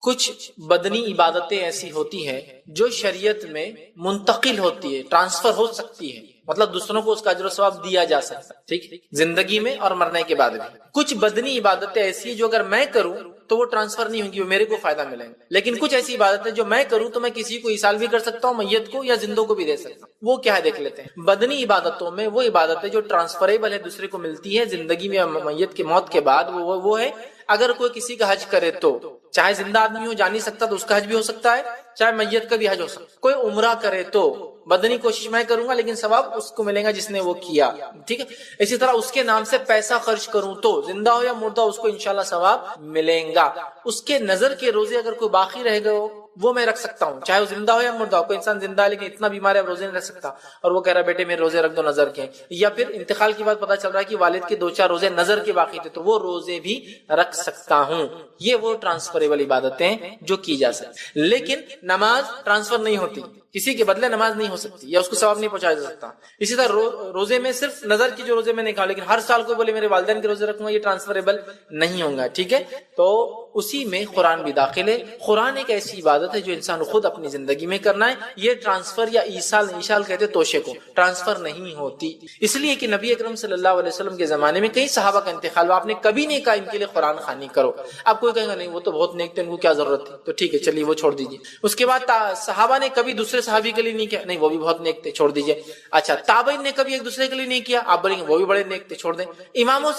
کچھ بدنی عبادتیں ایسی ہوتی ہیں جو شریعت میں منتقل ہوتی ہے، ٹرانسفر ہو سکتی ہے، مطلب دوسروں کو اس کا اجر و ثواب دیا جا سکتا ہے، ٹھیک، زندگی میں اور مرنے کے بعد بھی۔ کچھ بدنی عبادتیں ایسی ہیں جو اگر میں کروں تو وہ ٹرانسفر نہیں ہوں گی، وہ میرے کو فائدہ ملے گا، لیکن کچھ ایسی عبادتیں جو میں کروں تو میں کسی کو ایصال بھی کر سکتا ہوں، میت کو یا زندوں کو بھی دے سکتا ہوں۔ وہ کیا ہے دیکھ لیتے ہیں۔ بدنی عبادتوں میں وہ عبادتیں جو ٹرانسفریبل ہے، دوسرے کو ملتی ہے زندگی میں یا میت کے موت کے بعد، وہ ہے اگر کوئی کسی کا حج کرے تو چاہے زندہ آدمی ہو، جا نہیں سکتا تو اس کا حج بھی ہو سکتا ہے، چاہے میت کا بھی حج ہو سکتا ہے۔ کوئی عمرہ کرے تو بدنی کوشش میں کروں گا لیکن ثواب اس کو ملے گا جس نے وہ کیا، ٹھیک ہے۔ اسی طرح اس کے نام سے پیسہ خرچ کروں تو زندہ ہو یا مردہ اس کو انشاءاللہ ثواب ملیں گا۔ اس کے نظر کے روزے اگر کوئی باقی رہ گئے ہو وہ میں رکھ سکتا ہوں، چاہے وہ زندہ ہو یا مردہ ہو۔ کوئی انسان زندہ ہے لیکن اتنا بیمار ہے روزے نہیں رکھ سکتا اور وہ کہہ رہا ہے بیٹے میرے روزے رکھ دو نظر کے، یا پھر انتقال کی بات پتہ چل رہا ہے کہ والد کے 2-4 روزے نظر کے باقی تھے تو وہ روزے بھی رکھ سکتا ہوں۔ یہ وہ ٹرانسفریبل عبادتیں جو کی جا سکتی، لیکن نماز ٹرانسفر نہیں ہوتی، کسی کے بدلے نماز نہیں ہو سکتی یا اس کو ثواب نہیں پہنچایا جا سکتا۔ اسی طرح روزے میں صرف نظر کی جو روزے میں نے کہا، لیکن ہر سال کوئی بولے میرے والدین کے روزے رکھوں گا، یہ ٹرانسفریبل نہیں ہوں گا، ٹھیک ہے۔ تو اسی میں قرآن بھی داخل ہے۔ قرآن ایک ایسی عبادت ہے جو انسان خود اپنی زندگی میں کرنا ہے، یہ ٹرانسفر یا ایصال کہتے توشے کو، ٹرانسفر نہیں ہوتی۔ اس لیے کہ نبی اکرم صلی اللہ علیہ وسلم کے زمانے میں کئی صحابہ کا انتقال ہوا، آپ نے کبھی نہیں کہا ان کے لیے قرآن خوانی کرو۔ اب کوئی کہے گا نہیں وہ تو بہت نیک تھے، ان کو کیا ضرورت تھی، تو ٹھیک ہے چلیے وہ چھوڑ دیجیے۔ اس کے بعد صحابہ نے کبھی دوسرے صحابی کے لیے نہیں کیا، نہیں وہ بھی بہت نیک تھے، چھوڑ دیجیے۔ اچھا تابعین نے کبھی ایک دوسرے کے لیے نہیں کیا، آپ بولیں گے وہ بھی بڑے نیک تھے، چھوڑ دیں۔ اماموں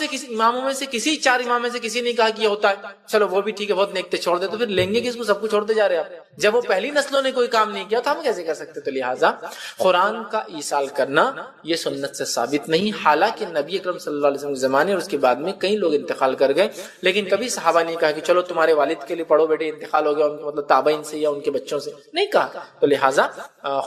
میں سے کسی 4 امام میں سے کسی نے کہا کہ یہ ہوتا ہے، چلو وہ بھی ٹھیک ہے بہت نیک تھے، چھوڑ دیں۔ تو پھر لیں گے کس کو، سب کو چھوڑتے جا رہے ہیں آپ۔ جب وہ پہلی نسلوں نے کوئی کام نہیں کیا تو ہم کیسے کر سکتے؟ تو لہٰذا قرآن کا ایصال کرنا یہ سنت سے ثابت نہیں، حالانکہ نبی اکرم صلی اللہ علیہ وسلم کے زمانے اور اس کے بعد میں کئی لوگ انتقال کر گئے، لیکن کبھی صحابہ نے کہا کہ چلو تمہارے والد کے لیے پڑھو بیٹے، انتقال ہو گیا ان مطلب تابعین سے یا ان کے بچوں سے، نہیں کہا۔ تو لہٰذا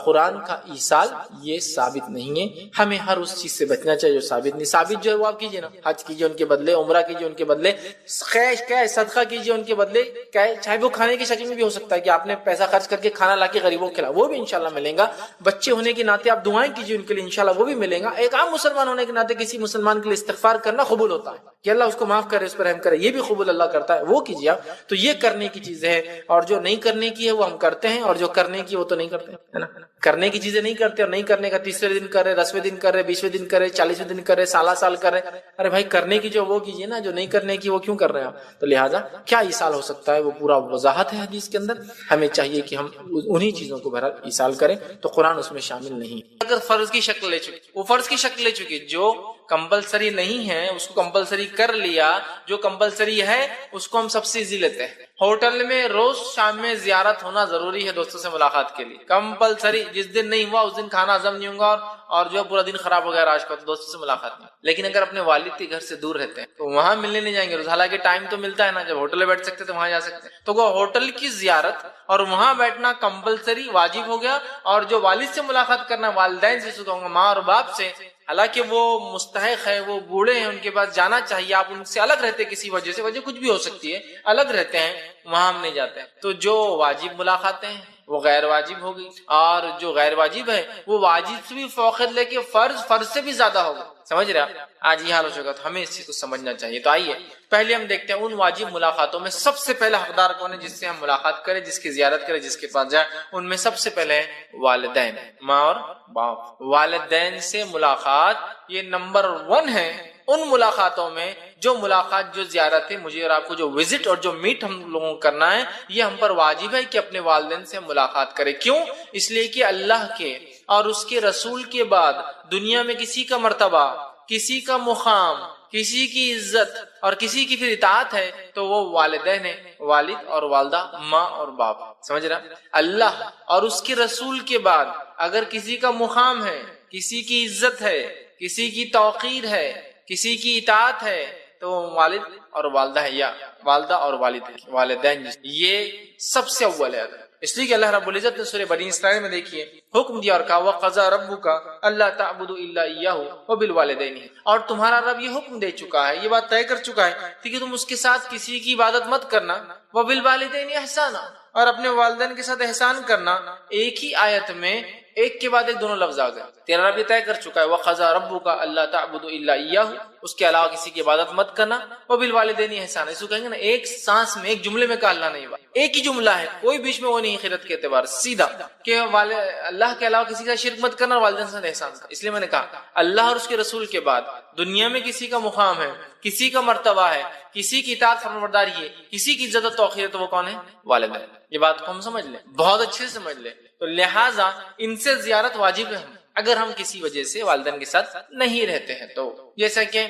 قرآن کا ایصال یہ ثابت نہیں ہے۔ ہمیں ہر اس چیز سے بچنا چاہیے جو ثابت نہیں۔ ثابت جو ہے وہ آپ کیجیے نا، حج کیجیے ان کے بدلے، عمرہ کیجیے ان کے بدلے، صدقہ کیجیے ان کے بدلے، چاہے وہ کھانے کی شکل میں بھی ہو سکتا ہے کہ آپ نے پیسہ خرچ کر کے کھانا لا کے غریبوں کو کھلا، وہ بھی انشاءاللہ ملے گا۔ بچے ہونے کے ناطے آپ دعائیں کیجیے ان کے لیے، انشاءاللہ وہ بھی ملے گا۔ ایک عام مسلمان ہونے کے ناطے کسی مسلمان کے لیے استغفار کرنا قبول ہوتا ہے کہ اللہ اس کو معاف کرے، اس پر رحم کرے، یہ بھی قبول اللہ کرتا ہے، وہ کیجیے آپ۔ تو یہ کرنے کی چیز ہے، اور جو نہیں کرنے کی ہے وہ ہم کرتے ہیں، اور جو کرنے کی وہ تو نہیں کرتے، ہے نا۔ کرنے کی چیزیں نہیں کرتے، اور نہیں کرنے کا 30ویں دن کر رہے، 10ویں دن کر رہے، 20ویں دن کر رہے، 40ویں دن کر رہے، سال کر رہے۔ ارے بھائی کرنے کی جو وہ کیجیے نا، جو نہیں کرنے کی وہ کیوں کر رہے ہیں آپ؟ تو لہٰذا کیا ایصال ہو سکتا ہے وہ پورا وضاحت ہے حدیث کے اندر۔ ہمیں چاہیے کہ ہم انہی چیزوں کو بہرحال ایصال کریں، تو قرآن اس میں شامل نہیں۔ اگر فرض کی شکل لے چکی، وہ فرض کی شکل لے چکی، جو کمپلسری نہیں ہے اس کو کمپلسری کر لیا، جو کمپلسری ہے اس کو ہم سب سے ایزی لیتے ہیں۔ ہوٹل میں روز شام میں زیارت ہونا ضروری ہے دوستوں سے ملاقات کے لیے، کمپلسری۔ جس دن نہیں ہوا اس دن کھانا ہضم نہیں ہوگا، اور جو پورا دن خراب ہو گیا آج کا، تو دوستوں سے ملاقات نہیں۔ لیکن اگر اپنے والد کے گھر سے دور رہتے ہیں تو وہاں ملنے نہیں جائیں گے روز، حالانکہ ٹائم تو ملتا ہے نا، جب ہوٹل میں بیٹھ سکتے تو وہاں جا سکتے ہیں۔ تو وہ ہوٹل کی زیارت اور وہاں بیٹھنا کمپلسری واجب ہو گیا، اور جو والد سے ملاقات کرنا والدین سے سکھاؤں گا، ماں اور باپ سے، حالانکہ وہ مستحق ہے، وہ بوڑھے ہیں، ان کے پاس جانا چاہیے، آپ ان سے الگ رہتے کسی وجہ سے، وجہ کچھ بھی ہو سکتی ہے، الگ رہتے ہیں، وہاں ہم نہیں جاتے ہیں۔ تو جو واجب ملاقاتیں ہیں وہ غیر واجب ہوگی، اور جو غیر واجب ہے وہ واجب سے بھی فوقیت لے کے فرض سے بھی زیادہ ہوگا۔ سمجھ رہے آپ؟ آج یہ حال ہو چکا، تو ہمیں اس چیز کو سمجھنا چاہیے۔ تو آئیے پہلے ہم دیکھتے ہیں ان واجب ملاقاتوں میں سب سے پہلا حقدار کون ہے جس سے ہم ملاقات کریں، جس کی زیارت کریں، جس کے پاس جائیں۔ ان میں سب سے پہلے والدین، ماں اور باپ۔ والدین سے ملاقات یہ نمبر 1 ہے ان ملاقاتوں میں، جو ملاقات، جو زیارت ہے، مجھے اور آپ کو جو وزٹ اور جو میٹ ہم لوگوں کو کرنا ہے، یہ ہم پر واجب ہے کہ اپنے والدین سے ملاقات کریں۔ کیوں؟ اس لیے کہ اللہ کے اور اس کے رسول کے بعد دنیا میں کسی کا مرتبہ، کسی کا مقام، کسی کی عزت اور کسی کی پھر اطاعت ہے تو وہ والدین ہے، والد اور والدہ، ماں اور باپ۔ سمجھ رہا؟ اللہ اور اس کے رسول کے بعد اگر کسی کا مقام ہے، کسی کی عزت ہے، کسی کی توقیر ہے، کسی کی اطاعت ہے، تو والد اور والدہ ہے، یا والدہ اور والد ہے، والدین، یہ سب سے اول ہے۔ اس لیے کہ اللہ رب العزت نے سورہ بنی اسرائیل میں دیکھیے حکم دیا اور کہا وَقَضَىٰ رَبُّكَ أَلَّا تَعْبُدُوا إِلَّا إِيَّاهُ وَبِالْوَالِدَيْنِ، اور تمہارا رب یہ حکم دے چکا ہے، یہ بات طے کر چکا ہے کہ تم اس کے ساتھ کسی کی عبادت مت کرنا، وَبِالْوَالِدَيْنِ إِحْسَانًا، اور اپنے والدین کے ساتھ احسان کرنا۔ ایک ہی آیت میں ایک کے بعد ایک دونوں لفظ آ گئے. تیرا رب یہ طے کر چکا ہے وَقَضَىٰ رَبُّكَ أَلَّا تَعْبُدُوا إِلَّا إِيَّاهُ، اس کے علاوہ کسی کی عبادت مت کرنا. وَبِالْوَالِدَيْنِ إِحْسَانًا، اس کو کہیں گے نا ایک سانس میں ایک جملے میں کہا اللہ نہیں ہوا، ایک ہی جملہ ہے، کوئی بیچ میں وہ نہیں خیرت کے اعتبار سیدھا کہ اللہ کے علاوہ کسی کا شرک مت کرنا اور والدین سے احسان کرنا. اس لیے میں نے کہا اللہ اور اس کے رسول کے بعد دنیا میں کسی کا مقام ہے، کسی کا مرتبہ ہے، کسی کی اطاعت فرمانبرداری ہے، کسی کی عزت و توقیر ہے، تو وہ کون ہے؟ والدین. یہ بات کو ہم سمجھ لیں، بہت اچھے سے سمجھ لیں. تو لہٰذا ان سے زیارت واجب ہے اگر ہم کسی وجہ سے والدین کے ساتھ نہیں رہتے ہیں. تو جیسا کہ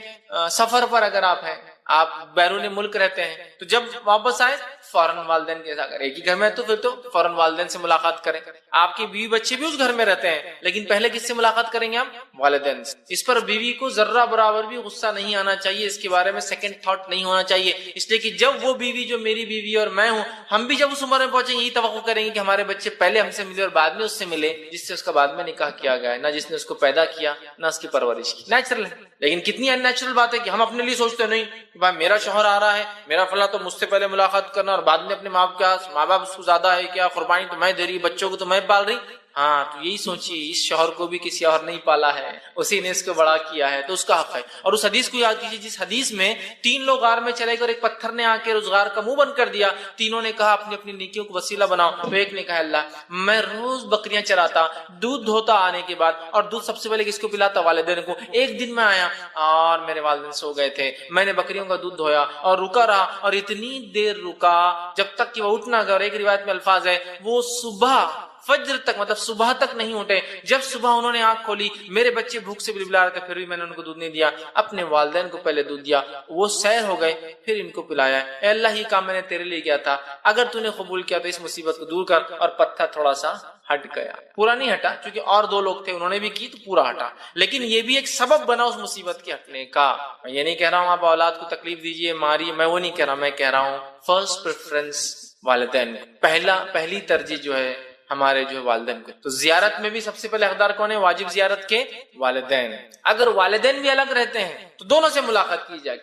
سفر پر اگر آپ ہیں، آپ بیرون ملک رہتے ہیں، تو جب واپس آئے فوراً والدین کے ساتھ، اگر ایک ہی گھر میں ہے تو پھر تو فوراً والدین سے ملاقات کریں. آپ کی بیوی بچے بھی اس گھر میں رہتے ہیں لیکن پہلے کس سے ملاقات کریں گے؟ آپ والدین سے. اس پر بیوی کو ذرہ برابر بھی غصہ نہیں آنا چاہیے، اس کے بارے میں سیکنڈ تھاٹ نہیں ہونا چاہیے. اس لیے کہ جب وہ بیوی جو میری بیوی اور میں ہوں، ہم بھی جب اس عمر میں پہنچیں یہی توقع کریں گے کہ ہمارے بچے پہلے ہم سے ملے اور بعد میں اس سے ملے جس سے اس کا بعد میں نکاح کیا گیا ہے، نہ جس نے اس کو پیدا کیا نہ اس کی پرورش کی. نیچرل ہے. لیکن کتنی ان نیچرل بات ہے کہ ہم اپنے لیے سوچتے نہیں کہ بھائی میرا شوہر آ رہا ہے، میرا فلاں، تو مجھ سے پہلے ملاقات کرنا اور بعد میں اپنے ماں باپ اس کو زیادہ ہے کیا، قربانی تو میں دے رہی، بچوں کو تو میں پال رہی. ہاں تو یہی سوچیے اس شوہر کو بھی کسی اور نہیں پالا ہے، اسی نے اس کو بڑا کیا ہے تو اس کا حق ہے. اور اس حدیث کو یاد کیجیے جس حدیث میں 3 لوگ غار میں چلے گئے اور ایک پتھر نے آ کے روزگار کا منہ بند کر دیا. تینوں نے کہا اپنی اپنی نیکیوں کو وسیلہ بناؤ. تو ایک نے کہا اللہ میں روز بکریاں چراتا، دودھ دھوتا آنے کے بعد، اور دودھ سب سے پہلے کس کو پلاتا؟ والدین کو. ایک دن میں آیا اور میرے والدین سو گئے تھے، میں نے بکریوں کا دودھ دھویا اور رکا رہا، اور اتنی دیر رکا جب تک کہ وہ اٹھ نہ گئے. اور ایک روایت میں الفاظ ہے وہ صبح فجر تک، مطلب صبح تک نہیں اٹھے. جب صبح انہوں نے آنکھ کھولی میرے بچے بھوک سے بلبلا رہے تھے، پھر بھی میں نے ان کو دودھ نہیں دیا، اپنے والدین کو پہلے دودھ دیا. وہ سیر ہو گئے پھر ان کو پلایا. اے اللہ یہ کام میں نے تیرے لیے کیا تھا، اگر تو نے قبول کیا تو اس مصیبت کو دور کر. اور پتھر تھوڑا سا ہٹ گیا، پورا نہیں ہٹا کیونکہ اور 2 لوگ تھے انہوں نے بھی کی تو پورا ہٹا، لیکن یہ بھی ایک سبب بنا اس مصیبت کے ہٹنے کا. میں یہ نہیں کہہ رہا ہوں آپ اولاد کو تکلیف دیجیے ماریے، میں وہ نہیں کہہ رہا. میں کہہ رہا ہوں فرسٹ پریفرنس والدین، پہلی ترجیح جو ہے ہمارے جو والدین کو. تو زیارت میں بھی سب سے پہلے حقدار کون ہے؟ واجب زیارت کے والدین. اگر والدین بھی الگ رہتے ہیں تو دونوں سے ملاقات کی جائے.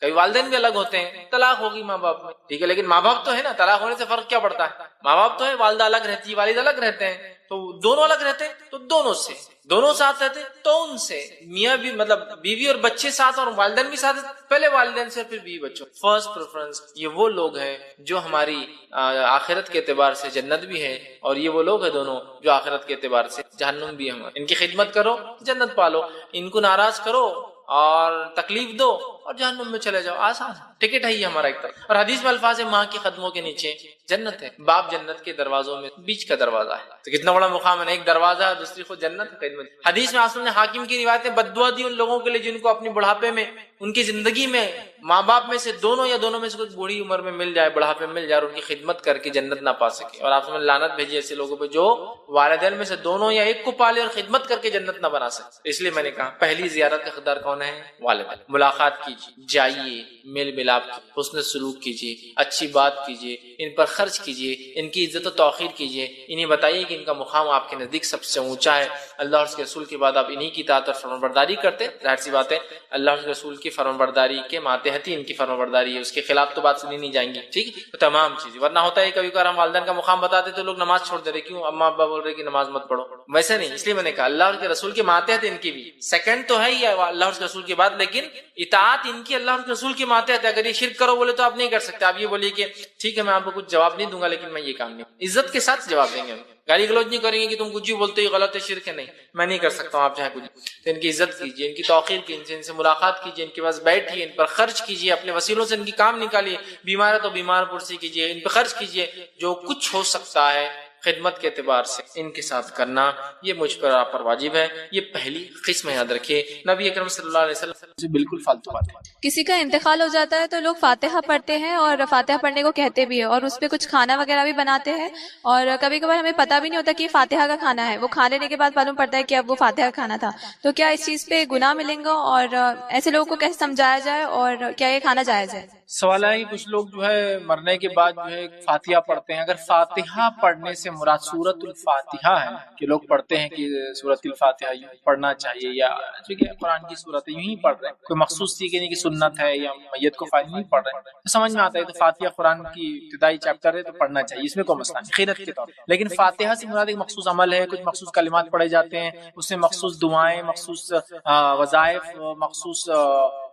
کبھی والدین بھی الگ ہوتے ہیں، طلاق ہوگی ماں باپ میں، ٹھیک ہے، لیکن ماں باپ تو ہے نا، طلاق ہونے سے فرق کیا پڑتا ہے؟ ماں باپ تو ہے، والدہ الگ رہتی ہے، والد الگ رہتے ہیں، تو دونوں الگ رہتے ہیں تو دونوں سے، دونوں ساتھ رہتے تو ان سے. میاں بھی مطلب بیوی اور بچے ساتھ اور والدین بھی ساتھ، پہلے والدین سے پھر بیوی بچوں. First preference. یہ وہ لوگ ہیں جو ہماری آخرت کے اعتبار سے جنت بھی ہے، اور یہ وہ لوگ ہیں دونوں جو آخرت کے اعتبار سے جہنم بھی ہیں. ان کی خدمت کرو جنت پالو، ان کو ناراض کرو اور تکلیف دو اور جہنم میں چلے جاؤ. آسان ٹکٹ ہے یہ ہمارا ایک طرف. اور حدیث میں الفاظ ہے ماں کے قدموں کے نیچے جنت ہے. باپ جنت کے دروازوں میں بیچ کا دروازہ ہے. تو کتنا بڑا مقام ہے نا، ایک دروازہ ہے دوسری خود جنت خدمت. حدیث میں آسم نے حاکم کی روایت میں بددعا دی ان لوگوں کے لیے جن کو اپنی بڑھاپے میں، ان کی زندگی میں ماں باپ میں سے دونوں یا دونوں میں سے کچھ بوڑھی عمر میں مل جائے، بڑھاپے میں مل جائے اور ان کی خدمت کر کے جنت نہ پا سکے. اور آپ نے لعنت بھیجی ایسے لوگوں پہ جو والدین میں سے دونوں یا ایک کو پالے اور خدمت کر کے جنت نہ بنا سکے. اس لیے میں نے کہا پہلی زیارت کا حقدار کون ہے؟ والدین. ملاقات کیجیے، جائیے، میل ملاپ کیجیے، حسن سلوک کیجیے، اچھی بات کیجیے، ان پر خرچ کیجیے، ان کی عزت و توقیر کیجیے، انہیں بتائیے کہ ان کا مقام آپ کے نزدیک سب سے اونچا ہے. اللہ اور اس کے رسول کے بعد آپ انہی کی اطاعت اور فرمانبرداری کرتے. ظاہر سی بات ہے اللہ اور اس کے رسول کی فرمانبرداری کے ماتحت ہی ان کی فرمانبرداری ہے، اس کے خلاف تو بات سنی نہیں جائیں گی. ٹھیک ہے، تو تمام چیزیں. ورنہ ہوتا ہے کبھی کبھار ہم والدین کا مقام بتاتے تو لوگ نماز چھوڑ دے رہے، کیوں؟ اما ابا بول رہے کہ نماز مت پڑھو. ویسے نہیں، اس لیے میں نے کہا اللہ اور کے رسول کے ماتحت ان کی بھی سیکنڈ تو ہے ہی اللہ اور اس کے رسول کے بعد، لیکن اطاعت ان کی اللہ اور کے رسول کے ماتحت ہے. اگر یہ شرک کرو بولے تو آپ نہیں کر سکتے. آپ یہ بولیے کہ ٹھیک ہے میں آپ کو کچھ جواب نہیں دوں گا لیکن میں یہ کام نہیں، عزت کے ساتھ جواب دیں گے. گالی گلوچ نہیں کریں گے کہ تم کچھ بھی بولتے ہو غلط ہے، شرک ہے، نہیں میں نہیں کر سکتا ہوں، آپ چاہے کچھ. تو ان کی عزت کیجیے، ان کی توقیر کیجیے، ان سے ملاقات کیجیے، ان کے پاس بیٹھیے، ان پر خرچ کیجیے، اپنے وسیلوں سے ان کی کام نکالیے. بیمار ہے تو بیمار پرسی کیجیے، ان پہ خرچ کیجیے، جو کچھ ہو سکتا ہے خدمت کے اعتبار سے ان کے ساتھ کرنا یہ مجھ پر آپ پر واجب ہے. یہ پہلی قسم یاد رکھیے. نبی اکرم صلی اللہ علیہ وسلم سے بالکل فالتو بات ہے. کسی کا انتقال ہو جاتا ہے تو لوگ فاتحہ پڑھتے ہیں اور فاتحہ پڑھنے کو کہتے بھی ہیں اور اس پہ کچھ کھانا وغیرہ بھی بناتے ہیں، اور کبھی کبھار ہمیں پتہ بھی نہیں ہوتا کہ یہ فاتحہ کا کھانا ہے، وہ کھا لینے کے بعد معلوم پڑتا ہے کہ اب وہ فاتحہ کا کھانا تھا. تو کیا اس چیز پہ گناہ ملیں گا اور ایسے لوگوں کو کیسے سمجھایا جائے اور کیا یہ کھانا جائز ہے؟ سوال ہے کہ کچھ لوگ جو ہے مرنے کے بعد جو ہے فاتحہ پڑھتے ہیں، اگر فاتحہ پڑھنے سے مراد سورۃ الفاتحہ ہے کہ لوگ پڑھتے ہیں کہ سورۃ الفاتحہ یوں پڑھنا چاہیے یا ٹھیک ہے قرآن کی سورت یوں ہی پڑھ رہے ہیں، کوئی مخصوص چیز نہیں کہ سنت ہے یا میت کو فائدہ نہیں پڑھ رہے ہیں، تو سمجھ میں آتا ہے تو فاتحہ قرآن کی ابتدائی چیپٹر ہے تو پڑھنا چاہیے، اس میں کوئی مسئلہ نہیں خیرت کے طور پر، لیکن فاتحہ سے مراد ایک مخصوص عمل ہے، کچھ مخصوص کلمات پڑھے جاتے ہیں، اس میں مخصوص دعائیں، مخصوص وظائف، مخصوص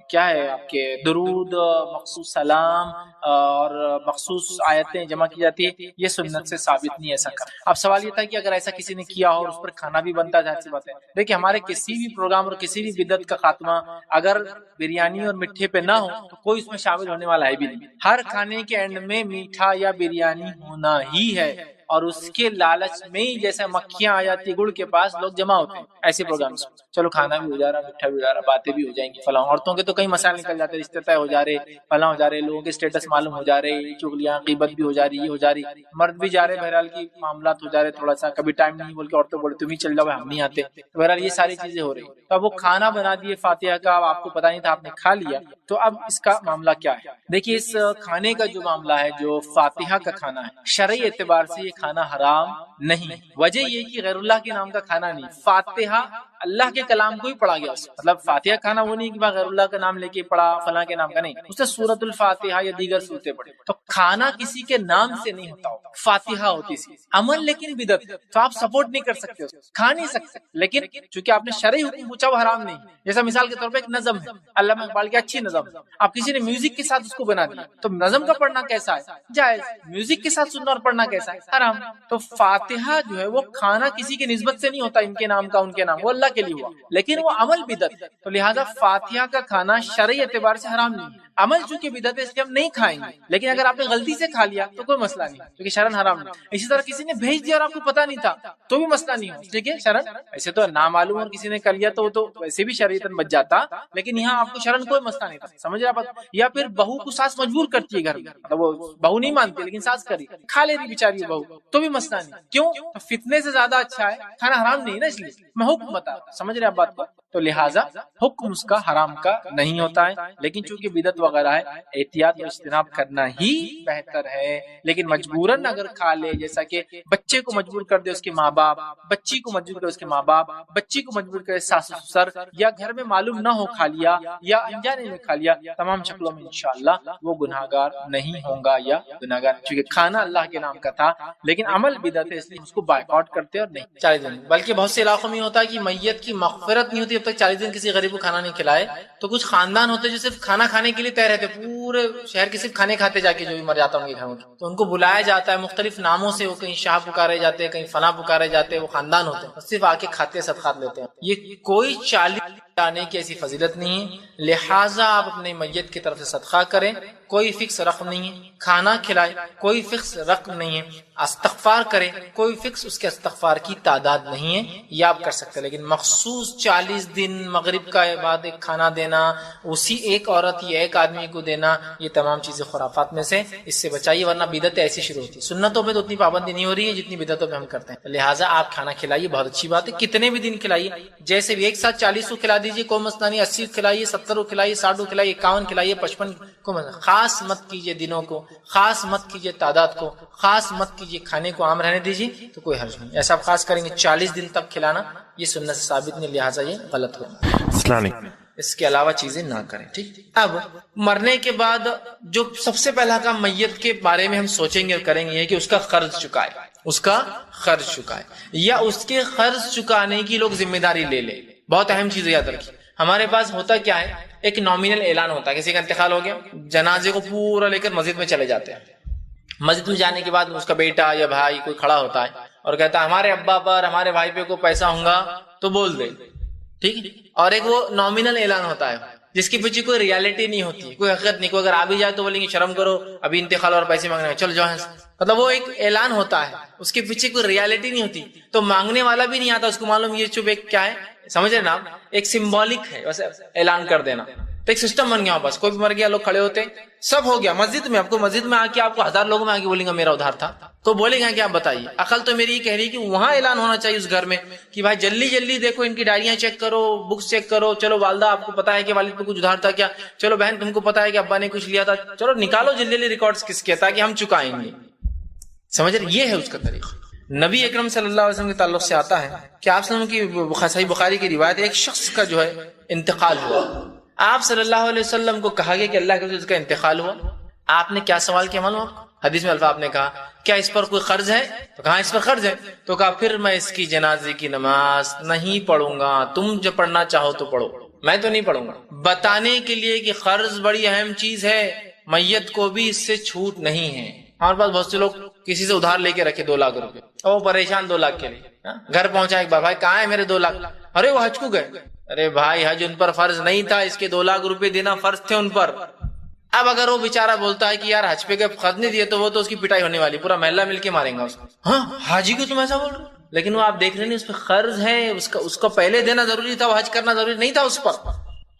کیا ہے آپ کے درود، مخصوص سلام اور مخصوص آیتیں جمع کی جاتی ہے، یہ سنت سے ثابت نہیں ایسا کر۔ اب سوال یہ تھا کہ اگر ایسا کسی نے کیا ہو اور اس پر کھانا بھی بنتا ہے، ایسی بات ہے، دیکھیں ہمارے کسی بھی پروگرام اور کسی بھی بدعت کا خاتمہ اگر بریانی اور میٹھے پہ نہ ہو تو کوئی اس میں شامل ہونے والا ہے بھی نہیں، ہر کھانے کے اینڈ میں میٹھا یا بریانی ہونا ہی ہے، اور اس کے لالچ میں ہی جیسے مکھیاں آ جاتی ہے گڑ کے پاس لوگ جمع ہوتے ہیں ایسے پروگرام سے، چلو کھانا بھی ہو جا رہا، میٹھا بھی ہو جا رہا، باتیں بھی ہو جائیں گی فلاں، عورتوں کے تو کئی مسائل نکل جاتے ہیں، رشتے طے ہو جا رہے، فلاں ہو جا رہے، لوگوں کے اسٹیٹس معلوم ہو جا رہے، چغلیاں غیبت بھی ہو جا رہی، یہ ہو جا رہی، مرد بھی جا رہے، بہرحال کی معاملات ہو جا رہے، تھوڑا سا کبھی ٹائم نہیں بول کے عورتوں بولے تم ہی چل جاؤ ہم نہیں آتے، بہرحال یہ ساری چیزیں ہو رہی، تو اب وہ کھانا بنا دیے فاتحہ کا، اب آپ کو پتا نہیں تھا آپ نے کھا لیا، تو اب اس کا معاملہ کیا ہے؟ دیکھیے اس کھانے کا جو معاملہ ہے، جو فاتحہ کا کھانا ہے، شرعی اعتبار سے یہ کھانا حرام نہیں، وجہ یہ کہ غیر اللہ کے نام کا کھانا نہیں، فاتحہ اللہ کے کلام کو ہی پڑھا گیا، مطلب فاتحہ کھانا وہ نہیں کہ غیر اللہ کا نام لے کے پڑھا، فلاں کے نام کا نہیں، اس سے سورۃ الفاتحہ یا دیگر سورتیں پڑھی، تو کھانا کسی کے نام سے نہیں ہوتا، فاتحہ ہوتی سی عمل، لیکن بدعت، تو آپ سپورٹ نہیں کر سکتے، کھا نہیں سکتے، لیکن چونکہ آپ نے شرعی حکم پوچھا وہ حرام نہیں، جیسا مثال کے طور پہ ایک نظم ہے، علامہ اقبال کی اچھی نظم، آپ کسی نے میوزک کے ساتھ اس کو بنا دیا، تو نظم کا پڑھنا کیسا ہے؟ جائز، میوزک کے ساتھ سننا اور پڑھنا کیسا ہے؟ حرام۔ تو فاتحہ جو ہے وہ کھانا کسی کی نسبت سے نہیں ہوتا، ان کے نام کا ان کے نام، وہ اللہ کے لیے ہوا، لیکن وہ عمل بدعت، تو لہٰذا فاتحہ کا کھانا شرعی اعتبار سے حرام نہیں، عمل چونکہ بدعت ہے اس لیے ہم نہیں کھائیں گے، لیکن اگر آپ نے غلطی سے کھا لیا تو کوئی مسئلہ نہیں، کیونکہ شرعاً حرام نہیں۔ اسی طرح کسی نے بھیج دیا اور آپ کو پتا نہیں تھا تو بھی مسئلہ نہیں ہو، ٹھیک ہے، شرعاً ایسے تو نامعلوم اور کسی نے کر لیا تو وہ تو ویسے بھی شریعتاً بچ جاتا، لیکن یہاں آپ کو شرعاً کوئی مسئلہ نہیں تھا، سمجھ رہے آپ؟ یا پھر بہو کو ساس مجبور کرتی ہے گھر میں، مطلب وہ بہو نہیں مانتی لیکن ساس کری، کھا لے رہی بیچاری بہو، تو بھی مسئلہ نہیں، کیوں؟ فتنے سے زیادہ اچھا ہے، کھانا حرام نہیں نا، اس لیے میں حکم بتا، سمجھ رہے آپ بات کو؟ تو لہٰذا حکم اس کا حرام کا نہیں ہوتا ہے، لیکن چونکہ بدعت وغیرہ ہے احتیاط اور اجتناب کرنا ہی بہتر ہے، لیکن مجبوراً اگر کھا لے، جیسا کہ بچے کو مجبور کر دے اس کے ماں باپ، بچی کو مجبور کرے اس کے ماں باپ، بچی کو مجبور کرے ساس سسر، یا گھر میں معلوم نہ ہو کھا لیا یا انجانے میں کھا لیا، تمام شکلوں میں انشاءاللہ وہ گناہگار نہیں ہوگا یا گناہگار، چونکہ کھانا اللہ کے نام کا تھا لیکن عمل بدعت ہے، اس لیے اس کو بائیکاٹ کرتے اور نہیں 40 دن، بلکہ بہت سے علاقوں میں ہوتا ہے کہ میت کی مغفرت نہیں ہوتی جب تک 40 دن کسی غریب کو کھانا نہیں کھلائے، تو کچھ خاندان ہوتے جو صرف کھانا کھانے کے لیے تیار رہتے، پورے شہر کے صرف کھانے کھاتے جا کے جو بھی مر جاتا ان کے گھروں کے، تو ان کو بلایا جاتا ہے مختلف ناموں سے، وہ کہیں شاہ پکارے جاتے ہیں، کہیں فلاں پکارے جاتے ہیں، وہ خاندان ہوتے ہیں صرف آ کے کھاتے صدقات لیتے ہیں، یہ کوئی 40 لانے کی ایسی فضیلت نہیں ہے، لہٰذا آپ اپنے میت کی طرف سے صدقہ کریں، کوئی فکس رقم نہیں ہے، کھانا کھلائے کوئی فکس رقم نہیں ہے، استغفار کرے کوئی فکس اس کے استغفار کی تعداد نہیں ہے، یہ آپ کر سکتے ہیں، لیکن مخصوص 40 دن مغرب کا بعد ایک کھانا دینا، اسی ایک عورت یا ایک آدمی کو دینا، یہ تمام چیزیں خرافات میں سے، اس سے بچائیے ورنہ بدعتیں ایسی شروع ہوتی ہے، سنتوں پہ تو اتنی پابندی نہیں ہو رہی ہے جتنی بدعتوں پہ ہم کرتے ہیں، لہٰذا آپ کھانا کھلائیے، بہت اچھی بات ہے، کتنے بھی دن کھلائیے، جیسے بھی ایک ساتھ 40 کو کھلا دیجیے کوئی مسئلہ نہیں، 80 کو کھلائیے، 70 کو کھلائیے، 60 کو کھلائیے، 51 کھلائیے، 55 کو، خاص مت کیجیے دنوں کو، خاص مت کیجیے تعداد کو، خاص مت کیجیے، کھانے کو عام رہنے دیجیے تو کوئی حرج نہیں، ایسا آپ خاص کریں گے 40 دن تک کھلانا یہ سنت سے ثابت نہیں، لہٰذا یہ غلط ہوگا، اس کے علاوہ چیزیں نہ کریں، ٹھیک۔ اب مرنے کے بعد جو سب سے پہلا کام میت کے بارے میں ہم سوچیں گے اور کریں گے کہ اس کا قرض چکائے، اس کا قرض چکائے یا اس کے قرض چکانے کی لوگ ذمہ داری لے لیں، بہت اہم چیز یاد رکھیے۔ ہمارے پاس ہوتا کیا ہے، ایک نامینل اعلان ہوتا ہے، کسی کا انتقال ہو گیا، جنازے کو پورا لے کر مسجد میں چلے جاتے ہیں، مسجد میں جانے کے بعد اس کا بیٹا یا بھائی کوئی کھڑا ہوتا ہے اور کہتا ہے ہمارے ابا پر ہمارے بھائی پہ کوئی پیسہ ہوگا تو بول دے، ٹھیک ہے، اور ایک وہ نامینل اعلان ہوتا ہے جس کے پیچھے کوئی ریالٹی نہیں ہوتی، کوئی حقیقت نہیں، کوئی اگر آ بھی جائے تو بولیں گے شرم کرو ابھی انتقال اور پیسے مانگنے میں، چل جاؤ، مطلب وہ ایک اعلان ہوتا ہے، اس کے پیچھے کوئی ریالٹی نہیں ہوتی، تو مانگنے والا بھی نہیں آتا، اس کو معلوم یہ چپ ایک کیا ہے، سمجھ رہے نا، ایک سمبولک ہے بس اعلان کر دینا، تو ایک سسٹم بن گیا، بس کوئی بھی مر گیا لوگ کھڑے ہوتے، سب ہو گیا مسجد میں، آپ کو مسجد میں آ کے آپ کو 1000 لوگوں میں آ کے بولیں گا میرا ادھار تھا، تو بولے گا کہ آپ بتائیے. عقل تو میری یہ کہہ رہی ہے کہ وہاں اعلان ہونا چاہیے اس گھر میں کہ بھائی جلدی جلدی دیکھو ان کی ڈائریاں چیک کرو, بکس چیک کرو, چلو والدہ آپ کو پتا ہے کہ والد پہ کچھ ادھار تھا کیا, چلو بہن تم کو پتا ہے کہ ابا نے کچھ لیا تھا, چلو نکالو جلدی جلدی ریکارڈز کس کے, تاکہ ہم چکائیں گے. سمجھ رہے, یہ ہے اس کا طریقہ. نبی اکرم صلی اللہ علیہ وسلم کے تعلق سے آتا ہے کہ آپ صلی اللہ علیہ وسلم کی صحیح بخاری کی روایت, ایک شخص کا جو ہے انتقال ہوا. آپ صلی اللہ علیہ وسلم کو کہا گیا کہ اللہ کے رسول کا انتقال ہوا. آپ نے کیا سوال کیا معلوم آپ؟ حدیث میں الفاظ آپ نے کہا کیا اس پر کوئی قرض ہے؟ تو کہا اس پر قرض ہے. تو کہا پھر میں اس کی جنازے کی نماز نہیں پڑھوں گا, تم جو پڑھنا چاہو تو پڑھو, میں تو نہیں پڑھوں گا. بتانے کے لیے کہ قرض بڑی اہم چیز ہے, میت کو بھی اس سے چھوٹ نہیں ہے. ہمارے پاس بہت سے لوگ کسی سے ادھار لے کے رکھے 2 لاکھ روپے, اور وہ پریشان 2 لاکھ کے لیے. گھر پہنچا ایک بار, بھائی کہاں ہے میرے 2 لاکھ؟ ارے وہ حج کو گئے. ارے بھائی حج ان پر فرض نہیں تھا, اس کے 2 لاکھ روپے دینا فرض تھے ان پر. اب اگر وہ بیچارہ بولتا ہے کہ یار حج پہ قرض نہیں دیے, تو وہ تو اس کی پٹائی ہونے والی, پورا محلہ مل کے ماریں گا اس کو. ہاں حاجی کو تم ایسا بول رہے, لیکن وہ آپ دیکھ رہے نہیں اس پہ قرض ہے, اس کو پہلے دینا ضروری تھا, وہ حج کرنا ضروری نہیں تھا اس پر.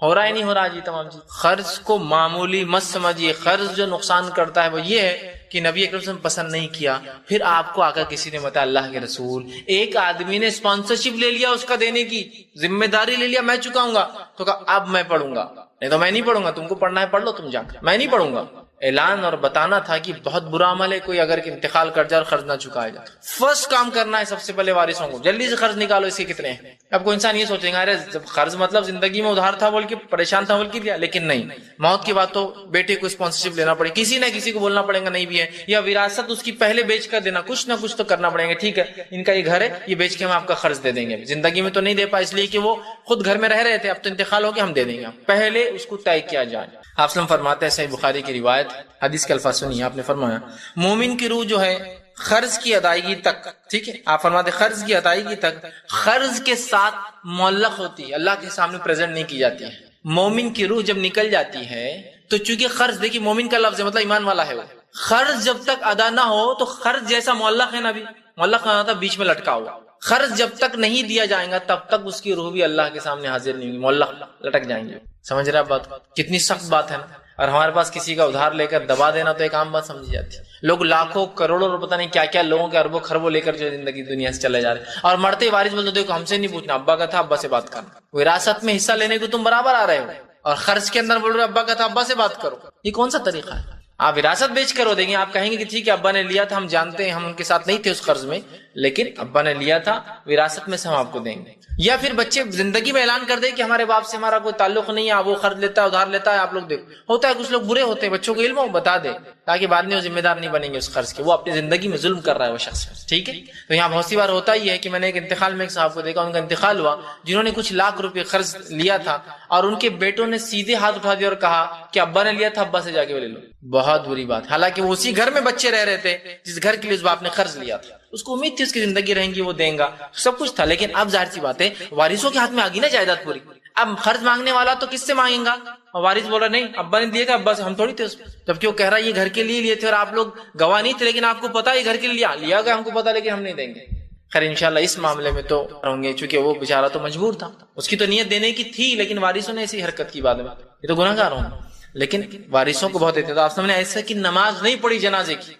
ہو رہا ہے نہیں ہو رہا جی تمام چیز. قرض کو معمولی مت سمجھیے. قرض جو نقصان کرتا ہے وہ یہ ہے کہ نبی اکرم صلی اللہ علیہ وسلم پسند نہیں کیا. پھر آپ کو آ کر کسی نے بتایا اللہ کے رسول, ایک آدمی نے اسپانسرشپ لے لیا, اس کا دینے کی ذمہ داری لے لیا, میں چکاؤں گا. تو کہا اب میں پڑھوں گا, نہیں تو میں نہیں پڑھوں گا, تم کو پڑھنا ہے پڑھ لو تم جا کر, میں نہیں پڑھوں گا. اعلان اور بتانا تھا کہ بہت برا عمل ہے کوئی اگر انتقال کر جائے اور قرض نہ چکایا جائے. فرسٹ کام کرنا ہے سب سے پہلے وارثوں کو, جلدی سے قرض نکالو, اس کے کتنے ہیں. اب کوئی انسان یہ سوچے گا ارے جب قرض مطلب زندگی میں ادھار تھا بول کے پریشان تھا بول کے دیا, لیکن نہیں, موت کے بعد تو بیٹے کو اسپانسرشپ لینا پڑے, کسی نہ کسی کو بولنا پڑے گا نہیں بھی ہے, یا وراثت اس کی پہلے بیچ کر دینا, کچھ نہ کچھ تو کرنا پڑے گا. ٹھیک ہے ان کا یہ گھر ہے, یہ بیچ کے ہم آپ کا قرض دے دیں گے. زندگی میں تو نہیں دے پائے اس لیے کہ وہ خود گھر میں رہ رہے تھے, اب تو انتقال ہو گیا, ہم دے دیں گے. پہلے اس کو طے کیا جائے. آپ وسلم فرماتے ہیں صحیح بخاری کی روایت, حدیث کے الفاظ سنیے. آپ نے فرمایا مومن کی روح جو ہے قرض کی ادائیگی تک, ٹھیک ہے, آپ فرماتے قرض کی ادائیگی تک قرض کے ساتھ معلق ہوتی ہے, اللہ کے سامنے پریزنٹ نہیں کی جاتی ہے. مومن کی روح جب نکل جاتی ہے تو چونکہ قرض, دیکھیے مومن کا لفظ ہے مطلب ایمان والا ہے, وہ قرض جب تک ادا نہ ہو تو قرض جیسا معلق ہے نا, بھی معلق ہونا تھا بیچ میں لٹکا ہوا. قرض جب تک نہیں دیا جائے گا تب تک اس کی روح بھی اللہ کے سامنے حاضر نہیں ہوگی, معلق لٹک جائیں گے. سمجھ رہے آپ بات, کتنی سخت بات ہے نا. اور ہمارے پاس کسی کا ادھار لے کر دبا دینا تو ایک عام بات سمجھی جاتی ہے. لوگ لاکھوں کروڑوں روپے پتہ نہیں کیا کیا لوگوں کے اربوں خربوں لے کر جو زندگی دنیا سے چلے جا رہے ہیں, اور مرتے وارث بولتے دیکھو ہم سے نہیں پوچھنا, ابا کا تھا ابا سے بات کرنا. وراثت میں حصہ لینے کو تم برابر آ رہے ہو, اور خرچ کے اندر بول رہے ابا کا تھا ابا سے بات کرو. یہ کون سا طریقہ ہے؟ آپ وراثت بیچ کر وہ دیں گے, آپ کہیں گے کہ ٹھیک ہے ابا نے لیا تھا, ہم جانتے ہیں ہم ان کے ساتھ نہیں تھے اس قرض میں, لیکن ابا نے لیا تھا, وراثت میں سے ہم آپ کو دیں گے. یا پھر بچے زندگی میں اعلان کر دے کہ ہمارے باپ سے ہمارا کوئی تعلق نہیں ہے, وہ قرض لیتا ہے ادھار لیتا ہے, آپ لوگ دیکھو. ہوتا ہے کچھ لوگ برے ہوتے ہیں, بچوں کو علم ہو بتا دے تاکہ بعد میں وہ ذمہ دار نہیں بنیں گے اس قرض کے, وہ اپنی زندگی میں ظلم کر رہا ہے وہ شخص. ٹھیک ہے, تو یہاں بہت سی بار ہوتا ہی ہے کہ میں نے ایک انتقال میں ایک صاحب کو دیکھا, ان کا انتقال ہوا جنہوں نے کچھ لاکھ روپے قرض لیا تھا, اور ان کے بیٹوں نے سیدھے ہاتھ اٹھا دیا اور کہا کہ ابا نے لیا تھا ابا سے جا کے لے لو. بہت بری بات, حالانکہ وہ اسی گھر میں بچے رہ رہے تھے جس گھر کے لیے اس باپ نے قرض لیا تھا. اس کو امید تھی اس کی زندگی رہیں گی, وہ دیں گا, سب کچھ تھا, لیکن اب ظاہر سی بات ہے وارثوں کے ہاتھ میں آ گئی نا جائیداد پوری. اب قرض مانگنے والا تو کس سے مانگے گا؟ وارث بول رہا نہیں ابا نے دیے گا, ابا سے, ہم تھوڑی تھے اس میں, جبکہ وہ کہہ رہا ہے یہ گھر کے لیے لیے تھے اور آپ لوگ گواہ نہیں تھے, لیکن آپ کو پتا یہ گھر کے لیے لیا گیا, ہم کو پتا, لیکن ہم نہیں دیں گے. خیر انشاءاللہ اس معاملے میں تو ہوں گے, چونکہ وہ بیچارہ تو مجبور تھا, اس کی تو نیت دینے کی تھی, لیکن وارثوں نے ایسی حرکت کی بعد میں, یہ تو گناہ گار ہوں. لیکن وارثوں کو بہت دیتے تھے. آپ نے ایسا کہ نماز نہیں پڑھی جنازے کی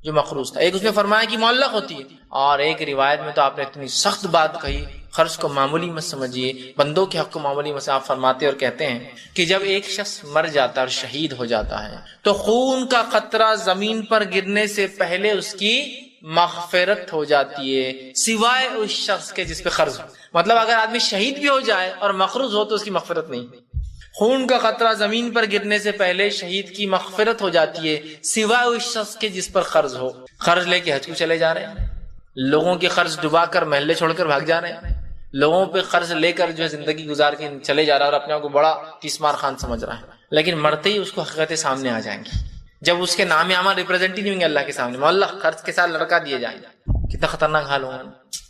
جو مخروض تھا. ایک اس نے فرمایا کہ معلق ہوتی ہے, اور ایک روایت میں تو آپ نے اتنی سخت بات کہی, قرض کو معمولی مت سمجھیے, بندوں کے حق کو معمولی مت. آپ فرماتے اور کہتے ہیں کہ جب ایک شخص مر جاتا ہے اور شہید ہو جاتا ہے تو خون کا قطرہ زمین پر گرنے سے پہلے اس کی مغفرت ہو جاتی ہے, سوائے اس شخص کے جس پہ قرض ہو. مطلب اگر آدمی شہید بھی ہو جائے اور مقروض ہو تو اس کی مغفرت نہیں. خون کا قطرہ زمین پر گرنے سے پہلے شہید کی مغفرت ہو جاتی ہے, سوائے اس شخص کے جس پر قرض ہو. قرض لے کے حج کو چلے جا رہے ہیں, لوگوں کے قرض ڈبا کر محلے چھوڑ کر بھاگ جا رہے ہیں, لوگوں پہ قرض لے کر جو ہے زندگی گزار کے چلے جا رہا ہے اور اپنے آپ کو بڑا تیسمار خان سمجھ رہا ہے, لیکن مرتے ہی اس کو حقیقتیں سامنے آ جائیں گی. جب اس کے نام عامہ ریپرزینٹ ہی نہیں ہوں گے اللہ کے سامنے, معلق قرض کے ساتھ لڑکا دیے جائیں گے, کتنا خطرناک حال ہوگا.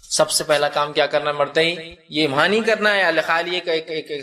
سب سے پہلا کام کیا کرنا ہے مرتے ہی, یہ ایمان ہی کرنا ہے. خالی